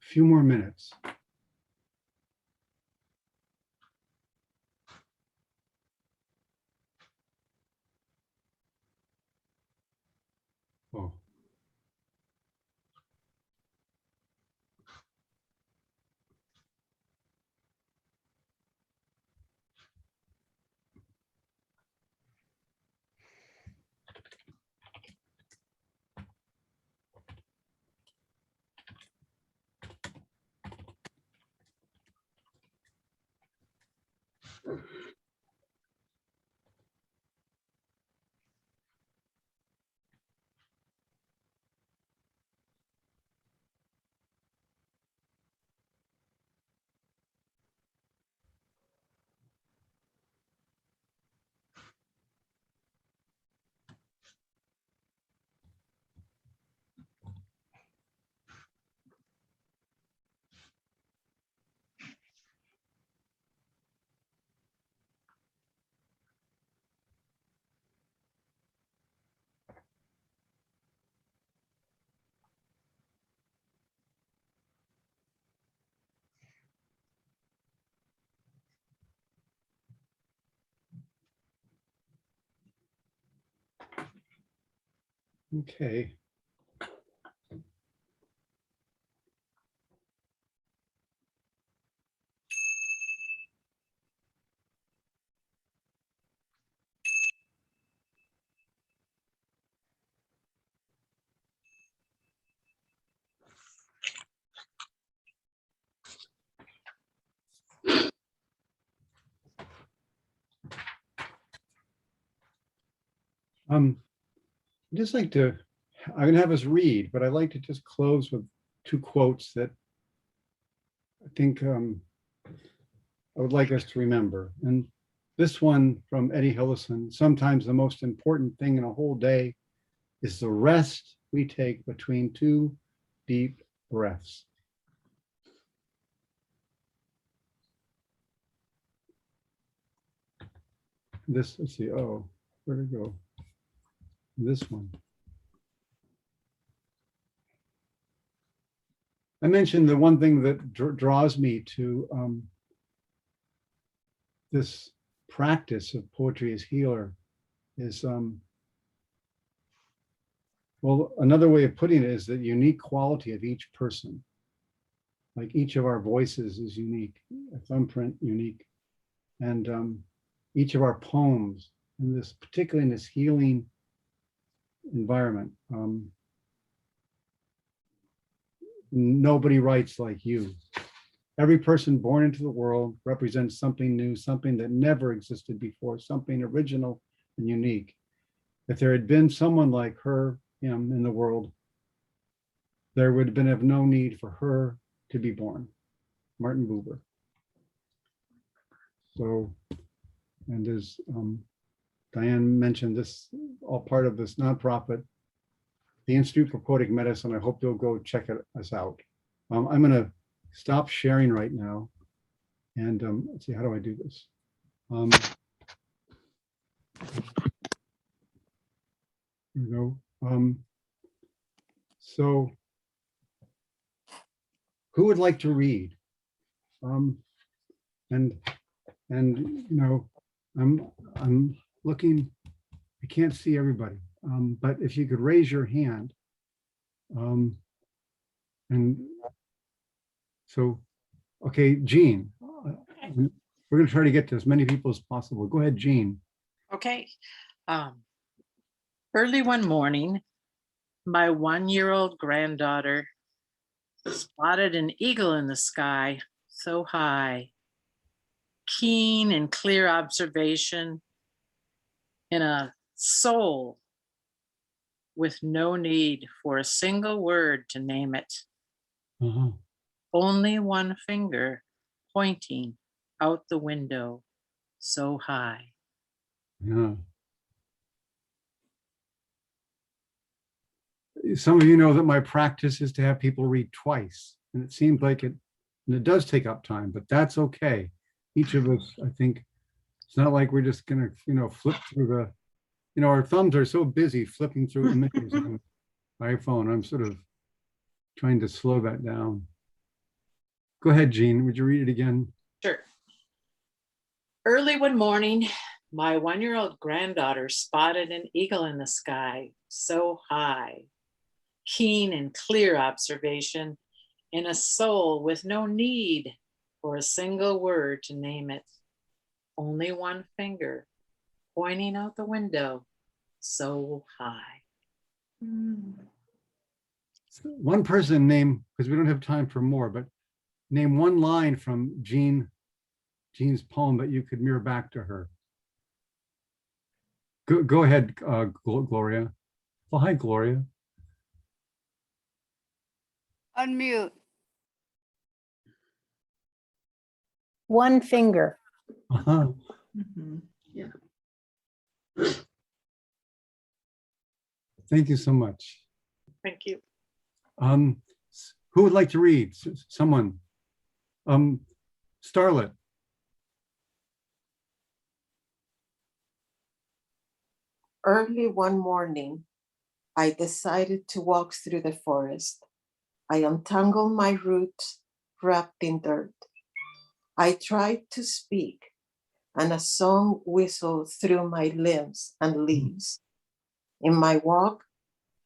few more minutes. Oh. Okay. I'd just like to, I'm gonna have us read, but I'd like to just close with two quotes that I think I would like us to remember. And this one from Eddie Hillison: sometimes the most important thing in a whole day is the rest we take between two deep breaths. This, let's see, oh, where'd it go? This one. I mentioned the one thing that draws me to this practice of poetry as healer is, well, another way of putting it is the unique quality of each person. Like each of our voices is unique, a thumbprint unique. And each of our poems, in this, particularly in this healing environment, nobody writes like you. Every person born into the world represents something new, something that never existed before, something original and unique. If there had been someone like her, him in the world, there would have been of no need for her to be born. Martin Buber. So, and as Diane mentioned, this all part of this nonprofit, the Institute for Poetic Medicine. I hope you'll go check us out. I'm going to stop sharing right now, and let's see, how do I do this? Here we go. So, who would like to read? And you know, I'm looking. I can't see everybody, but if you could raise your hand, and so, okay, Jean. We're going to try to get to as many people as possible. Go ahead, Jean. Okay. Early one morning, my 1-year-old granddaughter spotted an eagle in the sky so high. Keen and clear observation in a soul with no need for a single word to name it. Uh-huh. Only one finger pointing out the window so high. Yeah. Some of you know that my practice is to have people read twice, and it seems like it, and it does take up time, but that's okay. Each of us, I think, it's not like we're just gonna, you know, flip through the, you know, our thumbs are so busy flipping through images on iPhone. I'm sort of trying to slow that down. Go ahead, Jean. Would you read it again? Sure. Early one morning, my 1-year-old granddaughter spotted an eagle in the sky, so high. Keen and clear observation in a soul with no need for a single word to name it. Only one finger pointing out the window, so high. One person name, because we don't have time for more, but name one line from Jean's poem that you could mirror back to her. Go ahead, Gloria. Oh, hi, Gloria. Unmute. One finger. Uh-huh. Yeah. Thank you so much. Thank you. Who would like to read? Someone. Starlet. Early one morning, I decided to walk through the forest. I untangled my roots wrapped in dirt. I tried to speak, and a song whistled through my limbs and leaves. In my walk,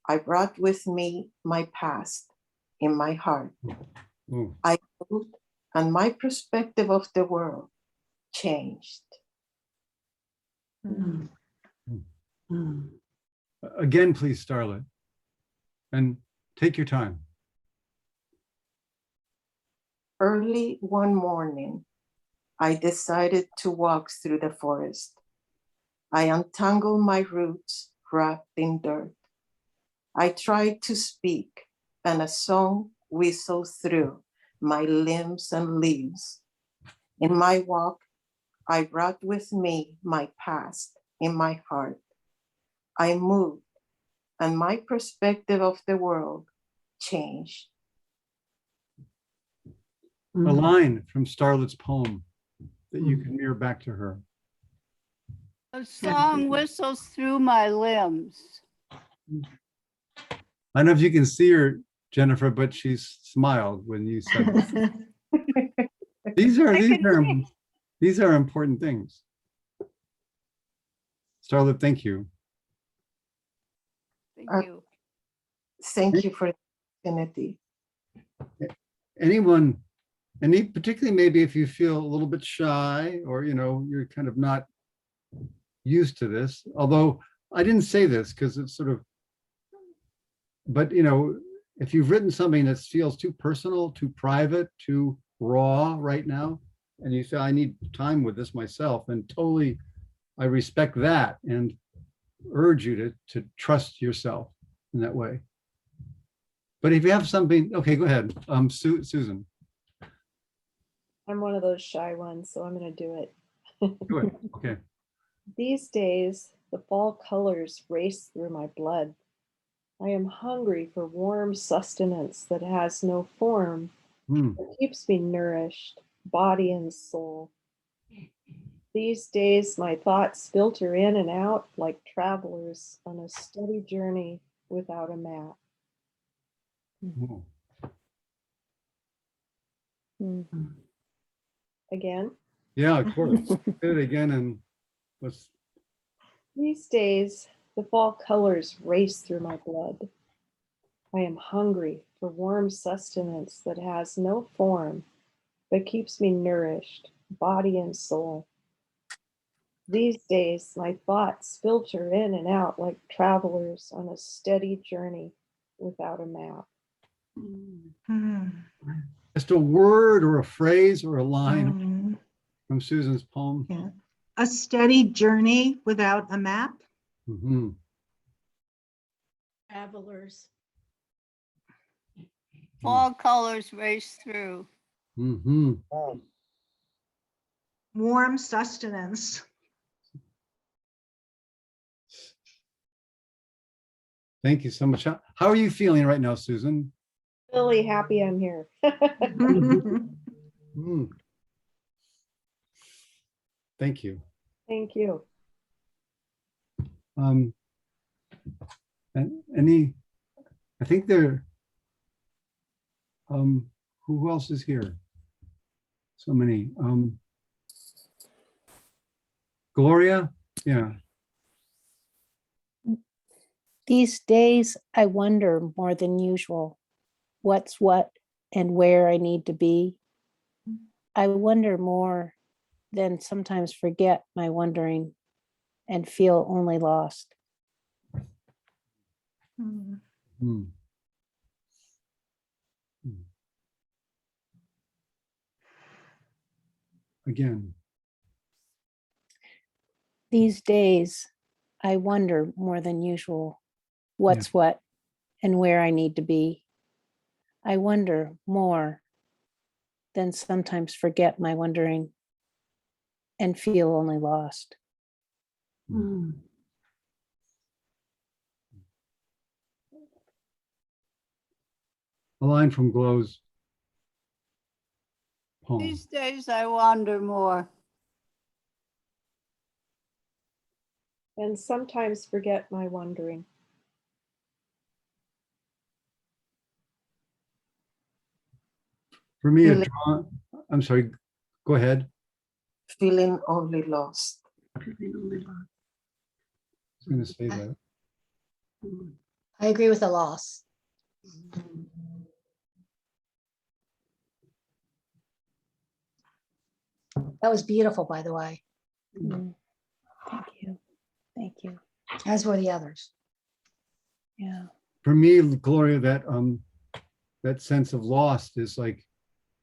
I brought with me my past in my heart. Ooh. I moved, and my perspective of the world changed. Mm. Mm. Again, please, Starlet. And take your time. Early one morning, I decided to walk through the forest. I untangled my roots wrapped in dirt. I tried to speak, and a song whistled through my limbs and leaves. In my walk, I brought with me my past in my heart. I moved, and my perspective of the world changed. A line from Starlet's poem that you can mirror back to her. A song whistles through my limbs. I don't know if you can see her, Jennifer, but she smiled when you said that. These are important things. Starlet, thank you. Thank you. Thank you for the opportunity. Anyone, and particularly maybe if you feel a little bit shy or you're kind of not used to this, although I didn't say this because it's sort of, but if you've written something that feels too personal, too private, too raw right now, and you say, I need time with this myself, and totally, I respect that and urge you to trust yourself in that way. But if you have something, okay, go ahead. Susan. I'm one of those shy ones, so I'm going to do it. Go ahead. Okay. These days, the fall colors race through my blood. I am hungry for warm sustenance that has no form, that keeps me nourished, body and soul. These days, my thoughts filter in and out like travelers on a steady journey without a map. Again? Yeah, of course. Say it again and let's. These days, the fall colors race through my blood. I am hungry for warm sustenance that has no form, but keeps me nourished, body and soul. These days, my thoughts filter in and out like travelers on a steady journey without a map. Just a word or a phrase or a line from Susan's poem. Yeah. A steady journey without a map. Travelers. Fall colors race through. Warm sustenance. Thank you so much. How are you feeling right now, Susan? Really happy I'm here. Thank you. Thank you. And I think there, who else is here? So many. Gloria, yeah. These days, I wonder more than usual what's what and where I need to be. I wonder more than sometimes forget my wondering and feel only lost. Hmm. Hmm. Hmm. Again. These days, I wonder more than usual what's what and where I need to be. I wonder more than sometimes forget my wondering and feel only lost. Mm. A line from Glow's poem. These days I wander more. And sometimes forget my wondering. For me, Feeling- I'm sorry, go ahead. Feeling only lost. I was going to say that. I agree with the loss. That was beautiful, by the way. Thank you. Thank you. As were the others. Yeah. For me, Gloria, that sense of lost is like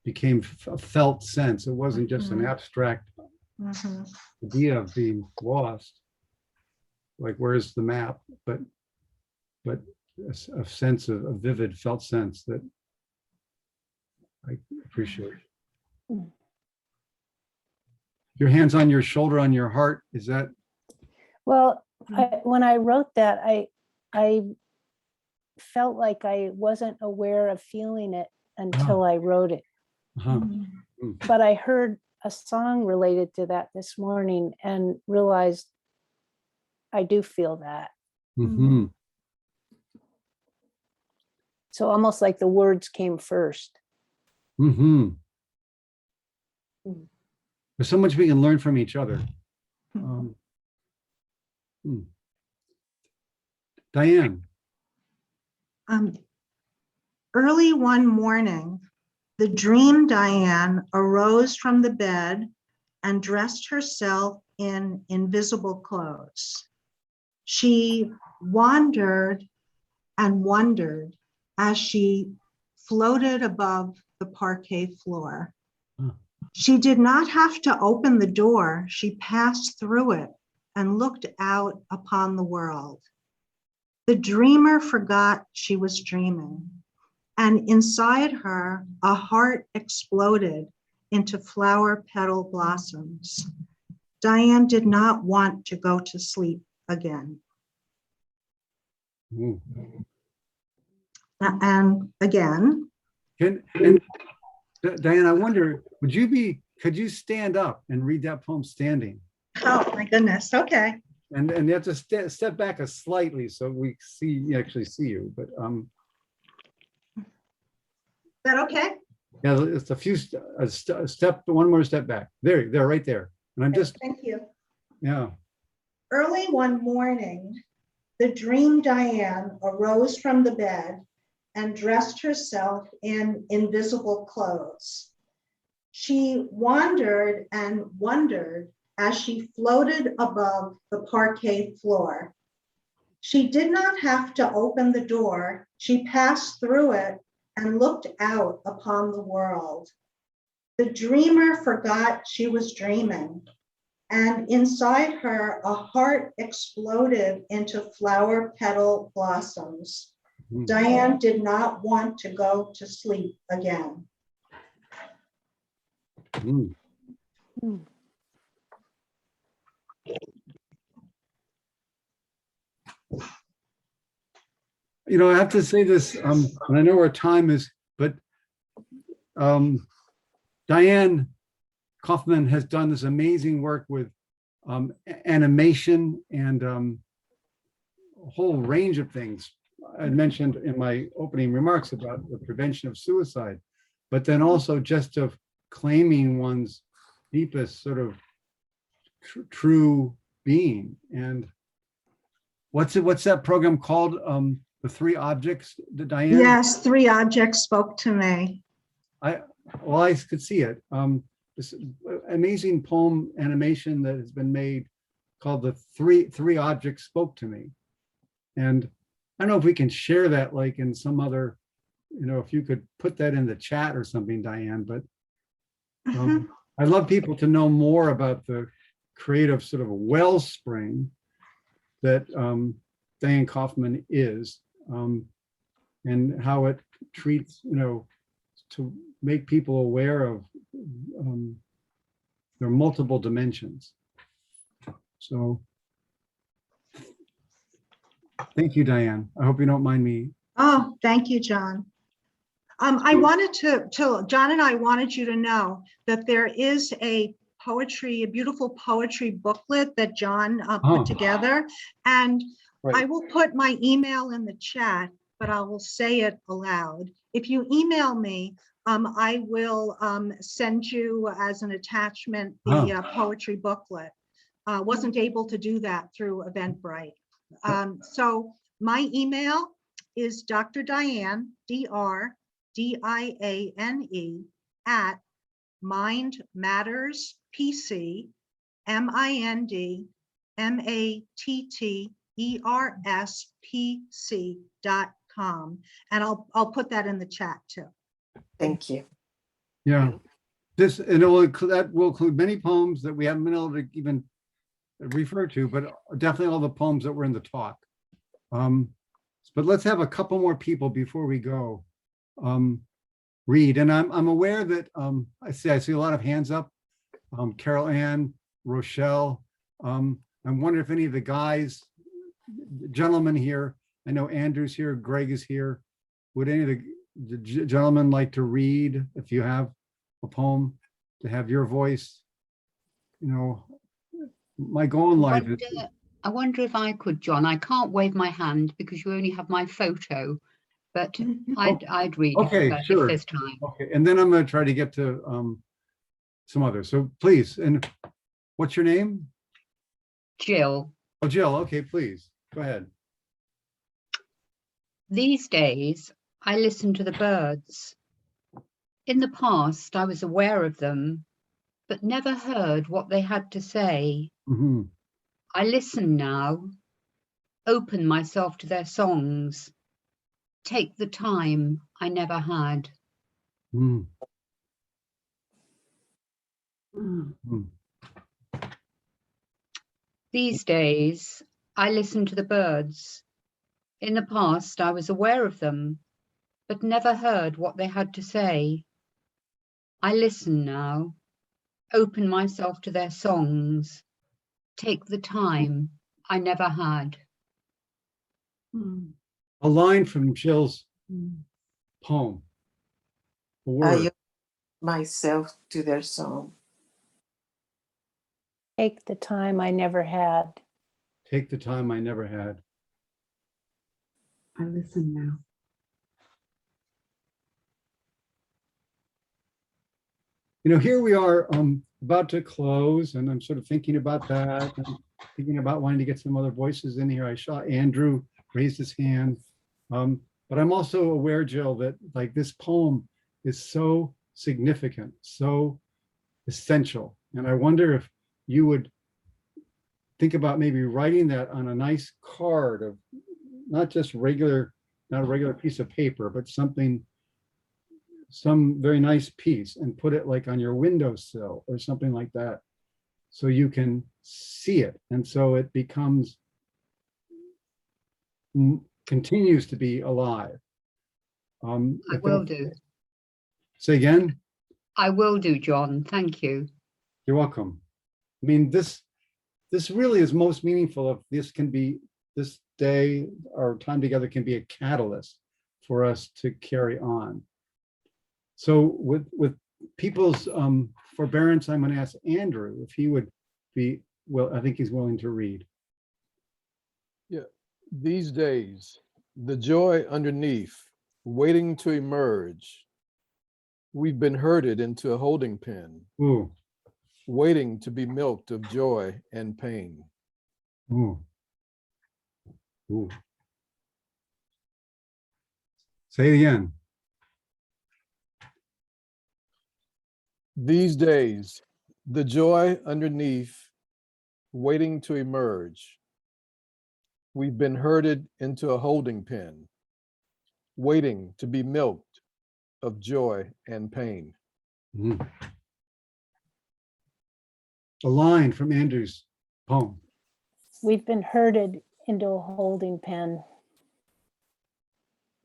became a felt sense. It wasn't just an abstract Mhm. idea of being lost, like where's the map, but a sense of a vivid felt sense that I appreciate. Your hands on your shoulder, on your heart, is that? Well, when I wrote that, I felt like I wasn't aware of feeling it until I wrote it. Uh-huh. But I heard a song related to that this morning and realized I do feel that. Mm-hmm. So almost like the words came first. Mm-hmm. There's so much we can learn from each other. Diane. Early one morning, the dream Diane arose from the bed and dressed herself in invisible clothes. She wandered and wondered as she floated above the parquet floor. She did not have to open the door. She passed through it and looked out upon the world. The dreamer forgot she was dreaming, and inside her, a heart exploded into flower petal blossoms. Diane did not want to go to sleep again. Ooh. And again. Diane, I wonder, could you stand up and read that poem standing? Oh my goodness, okay. And you have to step back slightly so we actually see you, but Is that okay? yeah, it's a step, one more step back. There, right there. And I'm just, Thank you. yeah. Early one morning, the dream Diane arose from the bed and dressed herself in invisible clothes. She wandered and wondered as she floated above the parquet floor. She did not have to open the door. She passed through it and looked out upon the world. The dreamer forgot she was dreaming, and inside her, a heart exploded into flower petal blossoms. Diane did not want to go to sleep again. You know, I have to say this, and I know our time is, but Diane Kaufman has done this amazing work with animation and a whole range of things. I mentioned in my opening remarks about the prevention of suicide, but then also just of claiming one's deepest sort of true being. And what's that program called? The Three Objects, Diane? Yes, three objects spoke to me. I could see it. This amazing poem animation that has been made called the three objects spoke to me. And I don't know if we can share that like in some other, if you could put that in the chat or something, Diane, but I'd love people to know more about the creative sort of wellspring that Diane Kaufman is, and how it treats, to make people aware of their multiple dimensions. So thank you, Diane. I hope you don't mind me. Oh, thank you, John. I wanted to John and I wanted you to know that there is a beautiful poetry booklet that John put together. And I will put my email in the chat, but I will say it aloud. If you email me, I will send you as an attachment the poetry booklet. Wasn't able to do that through Eventbrite. So my email is Dr. Diane, DRDIANE at mindmatterspc, mindmatterspc.com. And I'll put that in the chat too. Thank you. Yeah. That will include many poems that we haven't been able to even refer to, but definitely all the poems that were in the talk. But let's have a couple more people before we go read. And I'm aware that I see a lot of hands up. Carol Ann, Rochelle. I'm wondering if any of the gentlemen here, I know Andrew's here, Greg is here. Would any of the gentlemen like to read, if you have a poem, to have your voice? My goal in life is. I wonder if I could, John. I can't wave my hand because you only have my photo, but I'd read Okay, sure. if there's time. Okay, and then I'm going to try to get to some others. So please, and what's your name? Jill. Oh, Jill. Okay, please go ahead. These days, I listen to the birds. In the past, I was aware of them, but never heard what they had to say. Mm-hmm. I listen now, open myself to their songs, take the time I never had. Mm. Mm. These days, I listen to the birds. In the past, I was aware of them, but never heard what they had to say. I listen now, open myself to their songs, take the time I never had. A line from Jill's poem. A word. I open myself to their song. Take the time I never had. Take the time I never had. I listen now. Here we are about to close, and I'm sort of thinking about that, and thinking about wanting to get some other voices in here. I saw Andrew raise his hand, but I'm also aware, Jill, that like this poem is so significant, so essential, and I wonder if you would think about maybe writing that on a nice card of not just not a regular piece of paper, but some very nice piece, and put it like on your windowsill or something like that, so you can see it. And so it continues to be alive. I will do. Say again? I will do, John. Thank you. You're welcome. I mean, this really is most meaningful if this day, our time together can be a catalyst for us to carry on. So with people's forbearance, I'm going to ask Andrew if he would be, well, I think he's willing to read. Yeah, these days, the joy underneath, waiting to emerge. We've been herded into a holding pen, Ooh, waiting to be milked of joy and pain. ooh, ooh. Say it again. These days, the joy underneath, waiting to emerge. We've been herded into a holding pen, waiting to be milked of joy and pain. Mm. A line from Andrew's poem. We've been herded into a holding pen,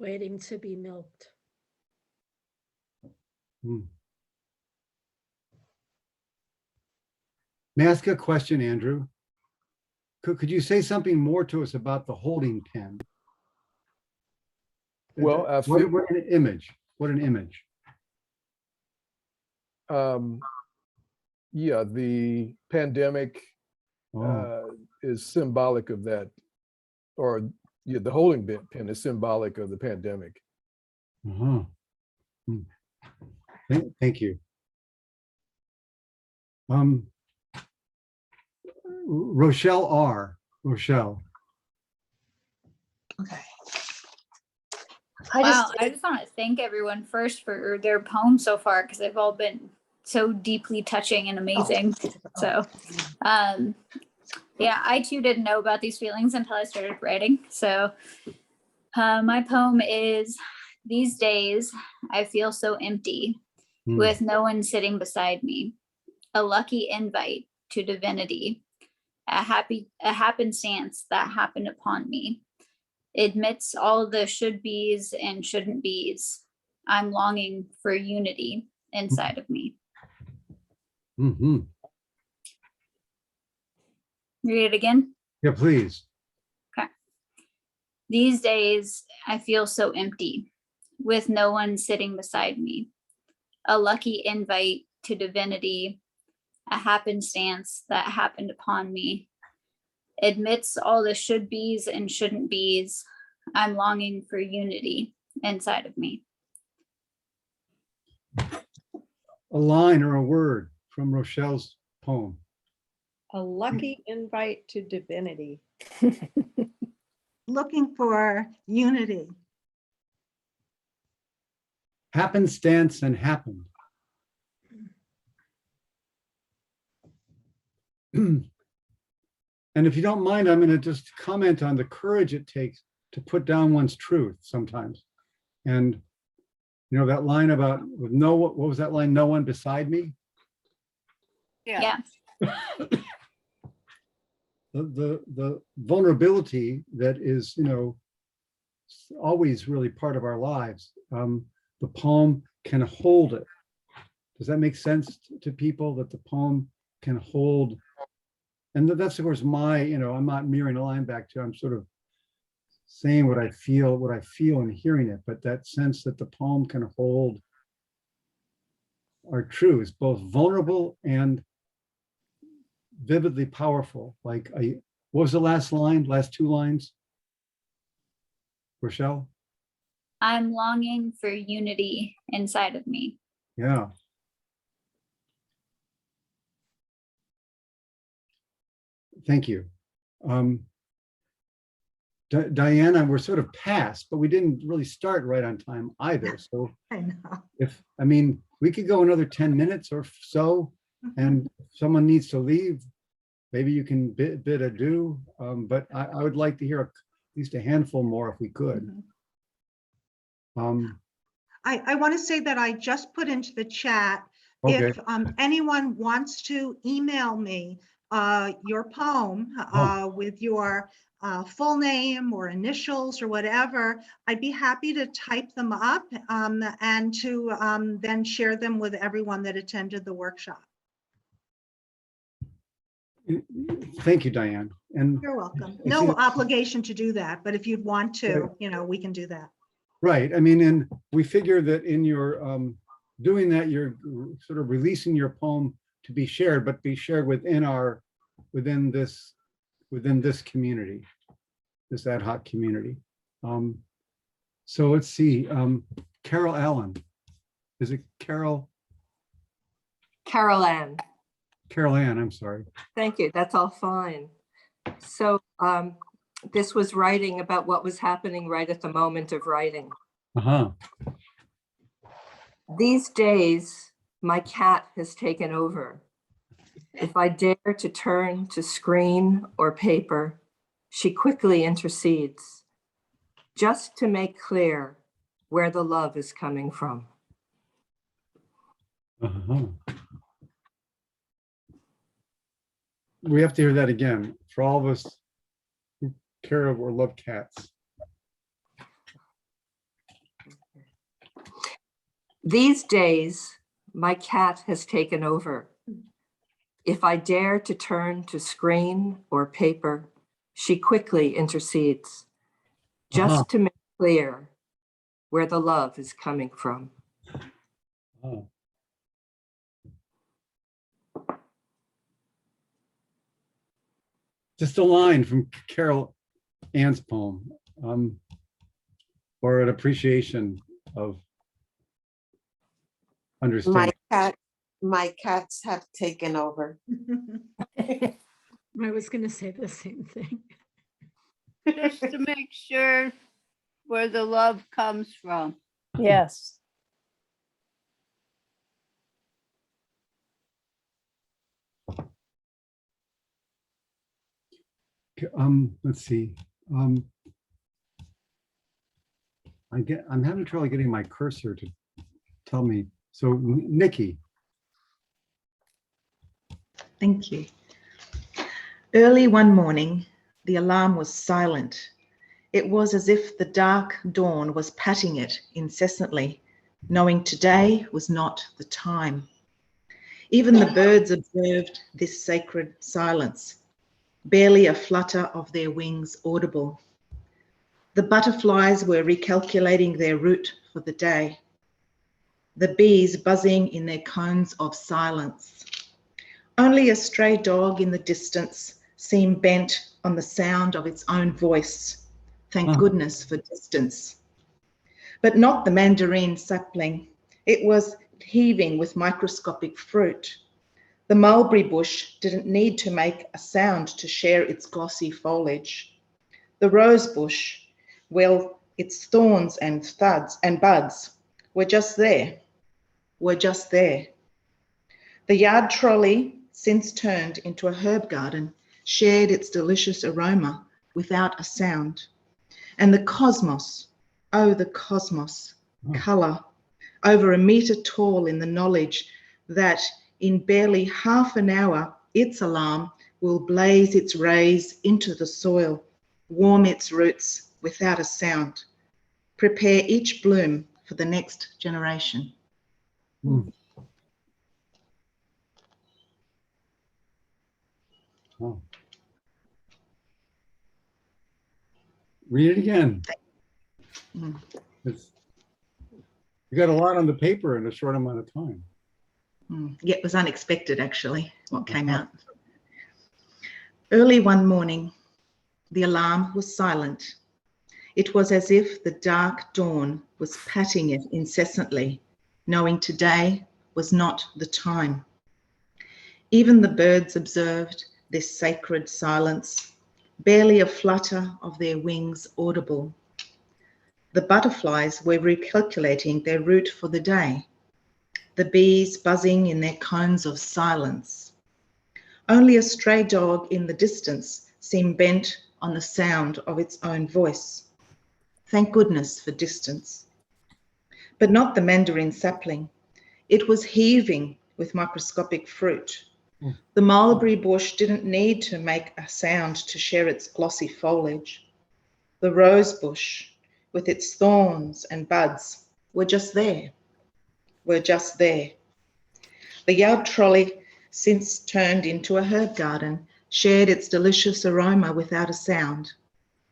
Waiting to be milked. Mm. May I ask a question, Andrew? Could you say something more to us about the holding pen? Well, I What, feel, what an image. What an image. yeah, the pandemic is symbolic of that, or yeah, the holding pen is symbolic of the pandemic. Uh-huh. Mm. Thank you. Rochelle R. Rochelle. Okay. Wow, I just want to thank everyone first for their poems so far because they've all been so deeply touching and amazing. So, yeah, I too didn't know about these feelings until I started writing. So, my poem is These Days I Feel So Empty with no one sitting beside me. A lucky invite to divinity. A happenstance that happened upon me. Amidst all the should be's and shouldn't be's, I'm longing for unity inside of me. Mm-hmm. Read it again. Yeah, please. Okay. These days, I feel so empty, with no one sitting beside me. A lucky invite to divinity, a happenstance that happened upon me. Amidst all the should be's and shouldn't be's, I'm longing for unity inside of me. A line or a word from Rochelle's poem. A lucky invite to divinity. Looking for unity. Happenstance and happened. And if you don't mind, I'm going to just comment on the courage it takes to put down one's truth sometimes. And, you know, that line about with no, what was that line? No one beside me. Yeah. The vulnerability that is, you know, always really part of our lives. The poem can hold it. Does that make sense to people that the poem can hold? And that's of course my, you know, I'm not mirroring a line back to, I'm sort of saying what I feel and hearing it, but that sense that the poem can hold our truths, both vulnerable and vividly powerful. Like, what was the last line, last two lines? Rochelle? I'm longing for unity inside of me. Yeah. Thank you. Diana, we're sort of past, but we didn't really start right on time either. So I know. I mean, we could go another 10 minutes or so, and if someone needs to leave, maybe you can bid adieu. But I would like to hear at least a handful more if we could. I want to say that I just put into the chat, Okay. if anyone wants to email me your poem with your full name or initials or whatever, I'd be happy to type them up and to then share them with everyone that attended the workshop. Thank you, Diane. And you're welcome. No obligation to do that, but if you'd want to, right. you know, we can do that. Right. I mean, and we figure that in your doing that, you're sort of releasing your poem to be shared, but be shared within this community, this ad hoc community. So let's see. Carol Allen, Is it Carol? Carol Ann. Carol Ann, I'm sorry. Thank you. That's all fine. So this was writing about what was happening right at the moment of writing. Uh-huh. These days, my cat has taken over. If I dare to turn to screen or paper, she quickly intercedes, just to make clear where the love is coming from. Uh-huh. We have to hear that again for all of us who care of or love cats. These days, my cat has taken over. If I dare to turn to screen or paper, she quickly intercedes, just to make clear where the love is coming from. Oh. Just a line from Carol Ann's poem, or an appreciation of understanding. My cats have taken over. I was going to say the same thing. Just to make sure where the love comes from. Yes. Let's see. I'm having trouble getting my cursor to tell me. So Nikki. Thank you. Early one morning, the alarm was silent. It was as if the dark dawn was patting it incessantly, knowing today was not the time. Even the birds observed this sacred silence, barely a flutter of their wings audible. The butterflies were recalculating their route for the day, the bees buzzing in their cones of silence. Only a stray dog in the distance seemed bent on the sound of its own voice. Thank goodness for distance. But not the mandarin sapling. It was heaving with microscopic fruit. The mulberry bush didn't need to make a sound to share its glossy foliage. The rose bush, well, its thorns and thuds and buds were just there, The yard trolley, since turned into a herb garden, shared its delicious aroma without a sound. And the cosmos, oh, the cosmos, colour, over a metre tall in the knowledge that in barely half an hour, its alarm will blaze its rays into the soil, warm its roots without a sound, prepare each bloom for the next generation. Oh. Read it again. You got a lot on the paper in a short amount of time. Yeah, it was unexpected, actually, what came out. Early one morning, the alarm was silent. It was as if the dark dawn was patting it incessantly, knowing today was not the time. Even the birds observed this sacred silence, barely a flutter of their wings audible. The butterflies were recalculating their route for the day, the bees buzzing in their cones of silence. Only a stray dog in the distance seemed bent on the sound of its own voice. Thank goodness for distance. But not the mandarin sapling. It was heaving with microscopic fruit. The mulberry bush didn't need to make a sound to share its glossy foliage. The rose bush, with its thorns and buds, were just there. The yard trolley, since turned into a herb garden, shared its delicious aroma without a sound.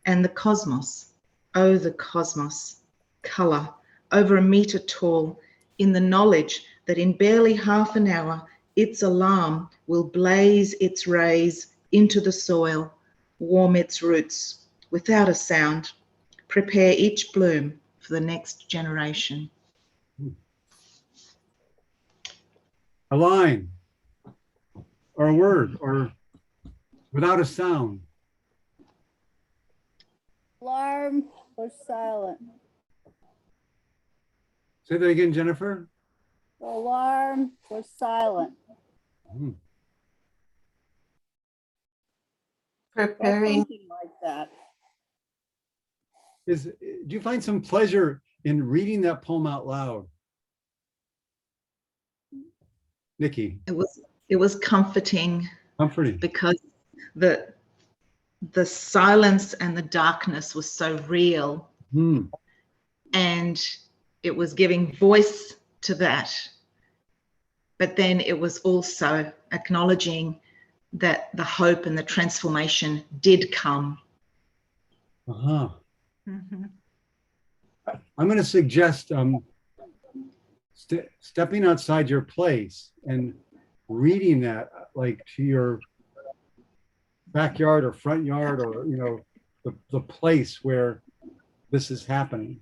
And the cosmos, oh, the cosmos, colour, over a metre tall, in the knowledge that in barely half an hour, its alarm will blaze its rays into the soil, warm its roots without a sound, prepare each bloom for the next generation. a line, or a word, or without a sound. Alarm was silent. Say that again, Jennifer. The alarm was silent. Hmm. Or Preparing. something like that. Do you find some pleasure in reading that poem out loud? Nikki. It was comforting Comforting. because the silence and the darkness was so real. Hmm. And it was giving voice to that. But then it was also acknowledging that the hope and the transformation did come. Uh-huh. Mm-hmm. I'm going to suggest stepping outside your place and reading that like to your backyard or front yard, or the place where this is happening.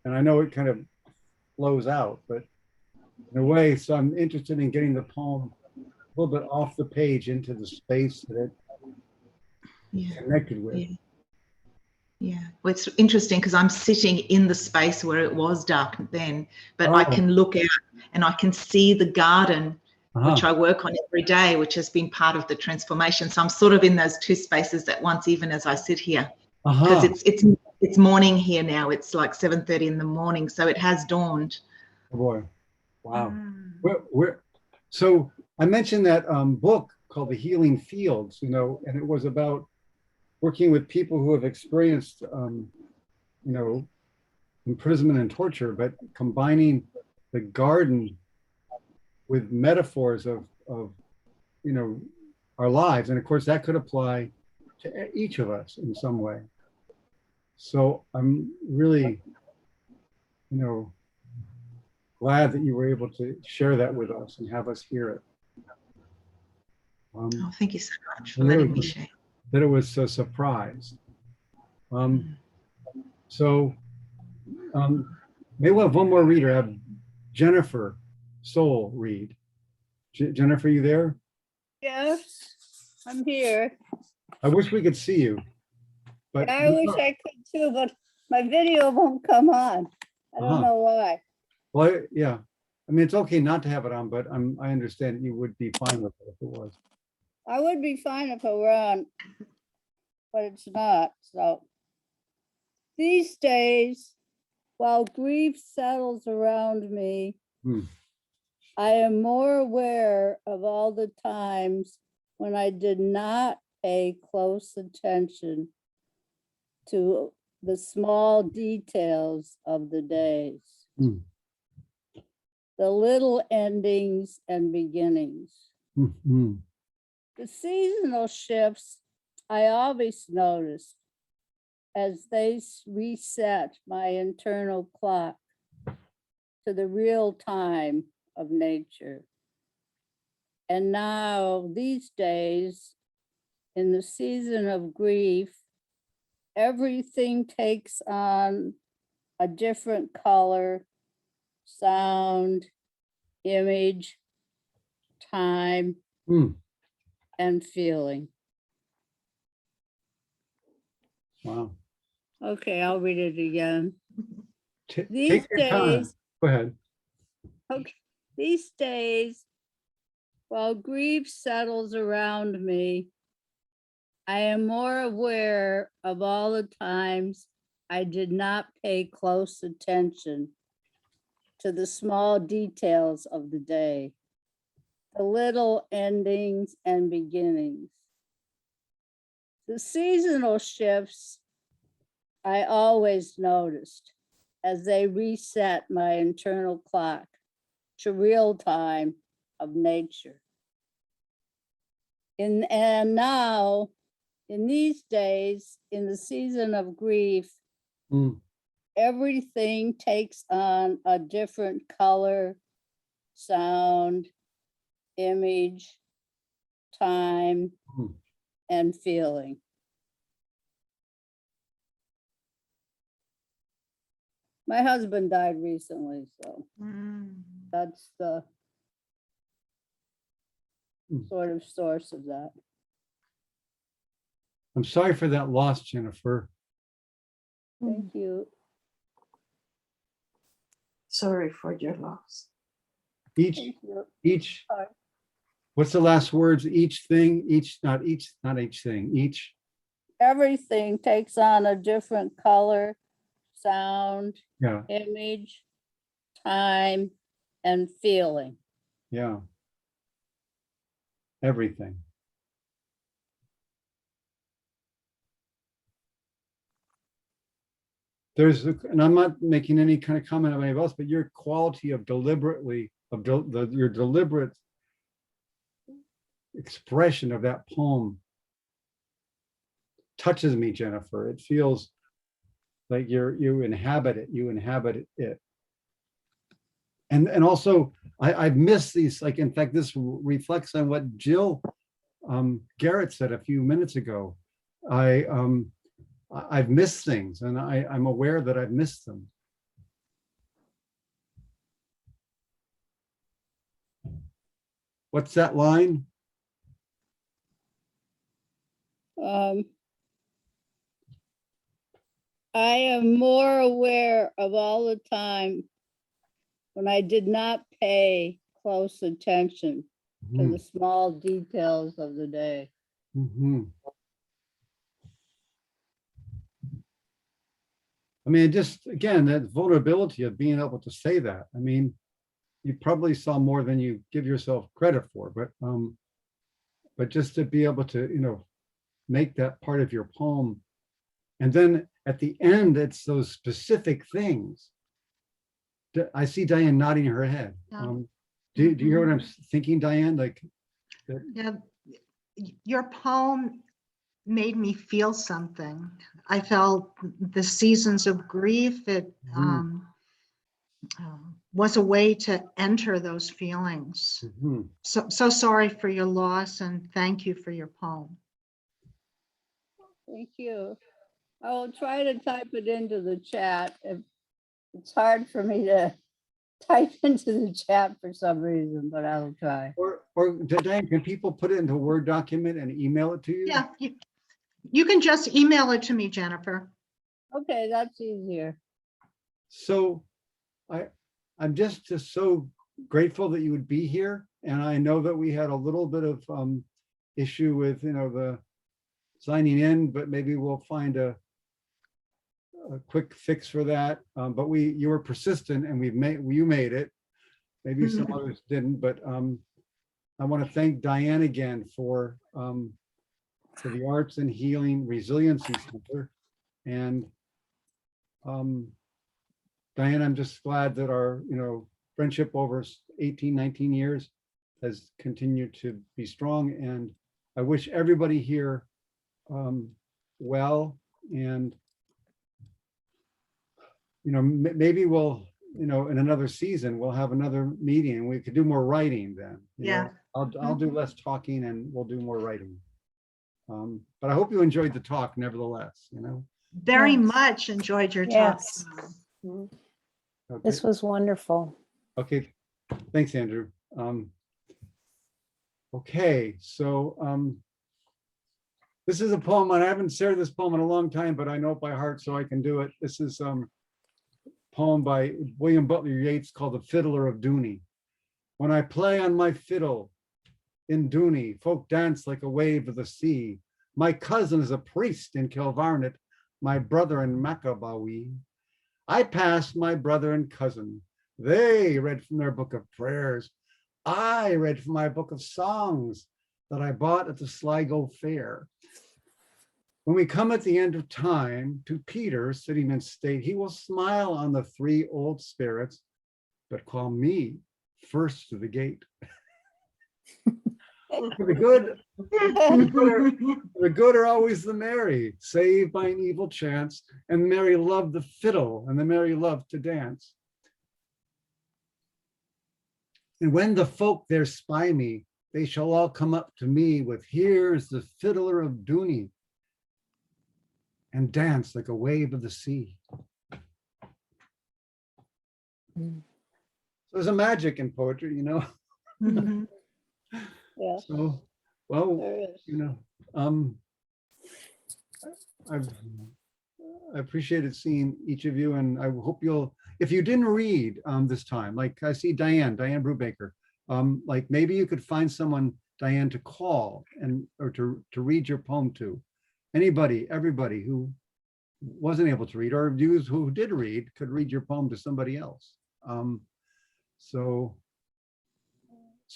And I know it kind of flows out, but in a way, so I'm interested in getting the poem a little bit off the page into the space that it's connected with. Yeah, well, it's interesting because I'm sitting in the space where it was dark then, but I Oh. can look out and I can see the garden, which Uh-huh. I work on every day, which has been part of the transformation. So I'm sort of in those two spaces at once, even as I sit here, because it's morning here now. It's like 7:30 in the morning, so it has dawned. Oh boy, wow. So I mentioned that book called The Healing Fields, and it was about working with people who have experienced, imprisonment and torture, but combining the garden with metaphors of our lives. And of course, that could apply to each of us in some way. So I'm really, glad that you were able to share that with us and have us hear it. Oh, thank you so much for letting me share. That it was a surprise. So maybe we'll have one more reader. Have Jennifer Soul read. Jennifer, you there? Yes, I'm here. I wish we could see you. But I wish I could too, but my video won't come on. I don't know why. Well, yeah. I mean, it's okay not to have it on, but I understand you would be fine with it if it was. I would be fine if it were on, but it's not. So these days, while grief settles around me, I am more aware of all the times when I did not pay close attention to the small details of the days, the little endings and beginnings. The seasonal shifts I always noticed as they reset my internal clock to the real time of nature. And now these days, in the season of grief, everything takes on a different color, sound, image, time, and feeling. Wow. Okay, I'll read it again. Take your time. Go ahead. Okay, these days, while grief settles around me, I am more aware of all the times I did not pay close attention to the small details of the day, the little endings and beginnings. The seasonal shifts I always noticed as they reset my internal clock to real time of nature. And now, in these days, in the season of grief, everything takes on a different color, sound, image, time, and feeling. My husband died recently, so that's the sort of source of that. I'm sorry for that loss, Jennifer. Thank you. Sorry for your loss. Each, Thank you. Sorry. What's the last words? Each thing, not each thing, each. Everything takes on a different color, sound, Yeah, image, time, and feeling. yeah. Everything. And I'm not making any kind of comment on anybody else, but your quality of your deliberate expression of that poem touches me, Jennifer. It feels like you inhabit it. And also I've missed these, like, in fact, this reflects on what Jill Garrett said a few minutes ago. I've missed things, and I'm aware that I've missed them. What's that line? I am more aware of all the time when I did not pay close attention to the small details of the day. Mm-hmm. I mean, just again, that vulnerability of being able to say that. I mean, you probably saw more than you give yourself credit for, but just to be able to, make that part of your poem. And then at the end, it's those specific things. I see Diane nodding her head. Yeah. Do you hear what I'm thinking, Diane? Like, Yeah, your poem made me feel something. I felt the seasons of grief. It was a way to enter those feelings. So sorry for your loss, and thank you for your poem. Thank you. I will try to type it into the chat. It's hard for me to type into the chat for some reason, but I will try. or Diane, can people put it into a Word document and email it to you? Yeah, you can just email it to me, Jennifer. Okay, that's easier. So I'm just so grateful that you would be here. And I know that we had a little bit of issue with, the signing in, but maybe we'll find a quick fix for that. But you were persistent, and you made it. Maybe some others didn't, but I want to thank Diane again for the Arts and Healing Resiliency Center. And Diane, I'm just glad that our, friendship over 18, 19 years has continued to be strong. And I wish everybody here well. And, maybe we'll, in another season, we'll have another meeting and we could do more writing then. Yeah. I'll do less talking and we'll do more writing. But I hope you enjoyed the talk nevertheless, Very much enjoyed your talk. Yes. Okay. This was wonderful. Okay, thanks, Andrew. Okay, so this is a poem, and I haven't shared this poem in a long time, but I know it by heart, so I can do it. This is a poem by William Butler Yates called The Fiddler of Dooney. When I play on my fiddle in Dooney, folk dance like a wave of the sea. My cousin is a priest in Kilvarnet, my brother in Macabawi. I passed my brother and cousin. They read from their book of prayers. I read from my book of songs that I bought at the Sligo Fair. When we come at the end of time to Peter sitting in state, he will smile on the three old spirits, but call me first to the gate. For the good are always the merry, saved by an evil chance, and the merry love the fiddle, and the merry love to dance. And when the folk there spy me, they shall all come up to me with, here's the fiddler of Dooney, and dance like a wave of the sea. There's a magic in poetry, Yeah, So, well, there is. you know, I've I appreciated seeing each of you, and I hope you'll, if you didn't read this time, like I see Diane Brubaker, like maybe you could find someone, Diane, to call and or to read your poem to. Anybody, everybody who wasn't able to read, or you who did read could read your poem to somebody else. So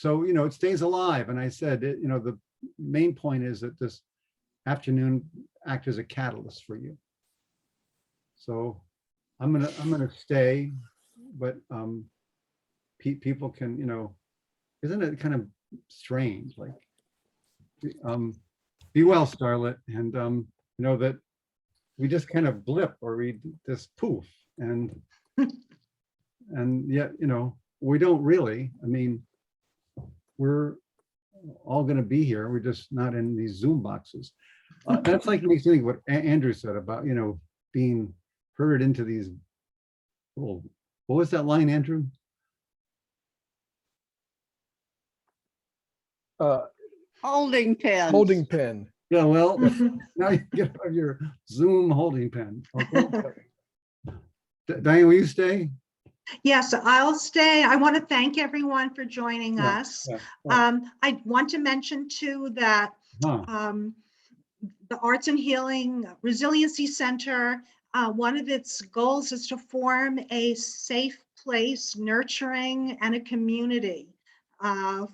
you know, it stays alive. And I said, you know, the main point is that this afternoon act as a catalyst for you. So I'm gonna stay, but people can, you know, isn't it kind of strange? Like, be well, Starlet, and you know that we just kind of blip or we just poof, and yet, you know, we don't really. I mean, we're all going to be here. We're just not in these Zoom boxes. That's like makes me think what Andrew said about, you know, being herded into these little, what was that line, Andrew? Holding pens. Holding pen. Yeah, well, now you get out your Zoom holding pen. Okay. Diane, will you stay? Yes, I'll stay. I want to thank everyone for joining Yeah, us. yeah. I want to mention too that the Arts and Healing Resiliency Center, one of its goals is to form a safe place, nurturing, and a community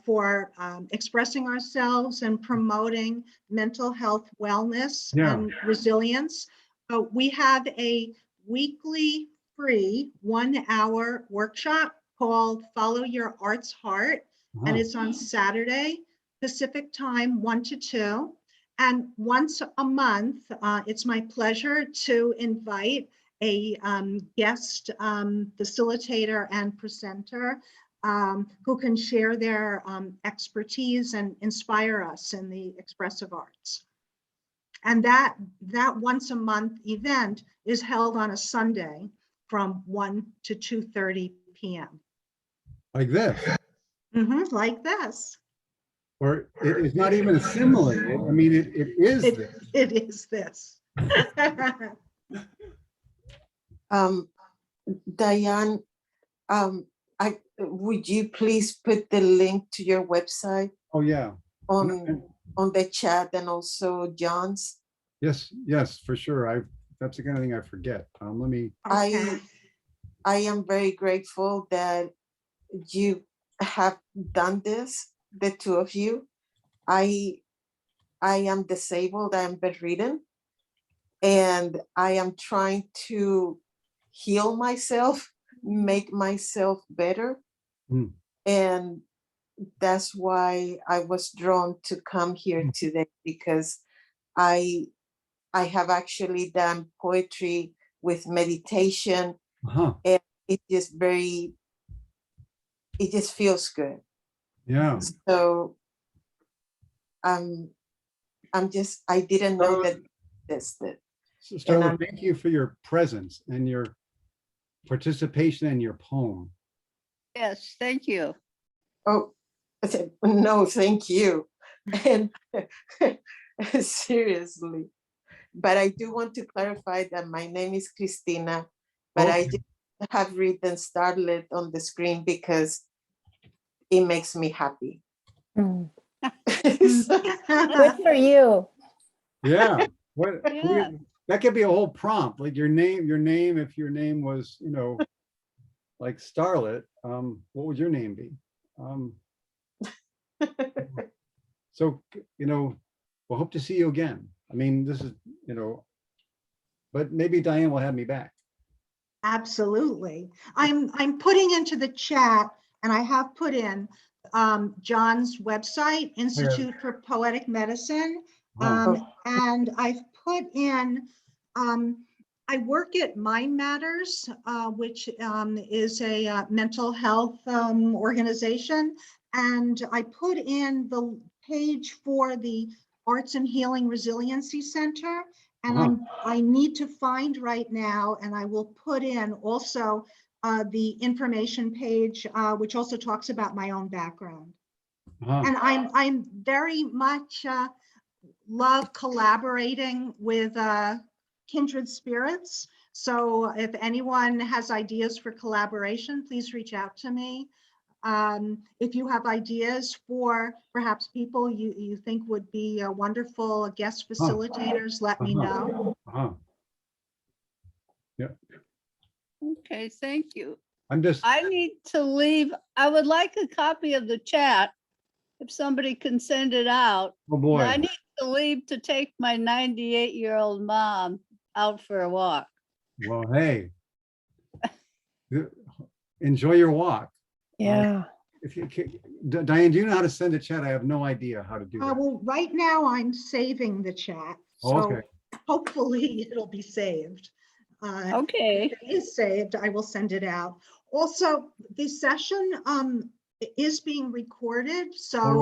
for expressing ourselves and promoting mental health, wellness, and resilience. We have a weekly free 1-hour workshop called Follow Your Art's Heart, and it's on Saturday, Pacific time, 1 to 2. And once a month, it's my pleasure to invite a guest facilitator and presenter who can share their expertise and inspire us in the expressive arts. And that once a month event is held on a Sunday from 1 to 2:30 p.m. Like this? Like this. Or it is not even a simile. I mean, it is this. It is this. Diane, would you please put the link to your website? Oh yeah. On the chat, and also John's? Yes, for sure. That's the kind of thing I forget. Let me. I am very grateful that you have done this, the two of you. I am disabled, I am bedridden, and I am trying to heal myself, make myself better. And that's why I was drawn to come here today, because I have actually done poetry with meditation, and it just feels good. Yeah. So I didn't know that this did. So Starla, thank you for your presence and your participation in your poem. Yes, thank you. Oh, no, thank you. And seriously. But I do want to clarify that my name is Christina, but I just have written Starlet on the screen because it makes me happy. Good for you. Yeah. That could be a whole prompt, like your name, if your name was, you know, like Starlet, what would your name be? So, you know, we'll hope to see you again. I mean, this is, you know, but maybe Diane will have me back. Absolutely. I'm putting into the chat, and I have put in John's website, Institute for Poetic Medicine. And I've put in, I work at Mind Matters, which is a mental health organization. And I put in the page for the Arts and Healing Resiliency Center. And I need to find right now, and I will put in also the information page, which also talks about my own background. Uh-huh. And I'm very much love collaborating with kindred spirits. So if anyone has ideas for collaboration, please reach out to me. If you have ideas for perhaps people you think would be wonderful guest facilitators, let me know. Uh-huh. Yeah, Okay, thank you. I'm just, I need to leave. I would like a copy of the chat if somebody can send it out. oh And boy. I need to leave to take my 98-year-old mom out for a walk. Well, hey, enjoy your walk. Yeah. If you Diane, do you know how to send a chat? I have no idea how to do that. Well, right now I'm saving the chat, Oh, so okay. hopefully it'll be saved. Okay. If it is saved, I will send it out. Also, the session is being recorded, so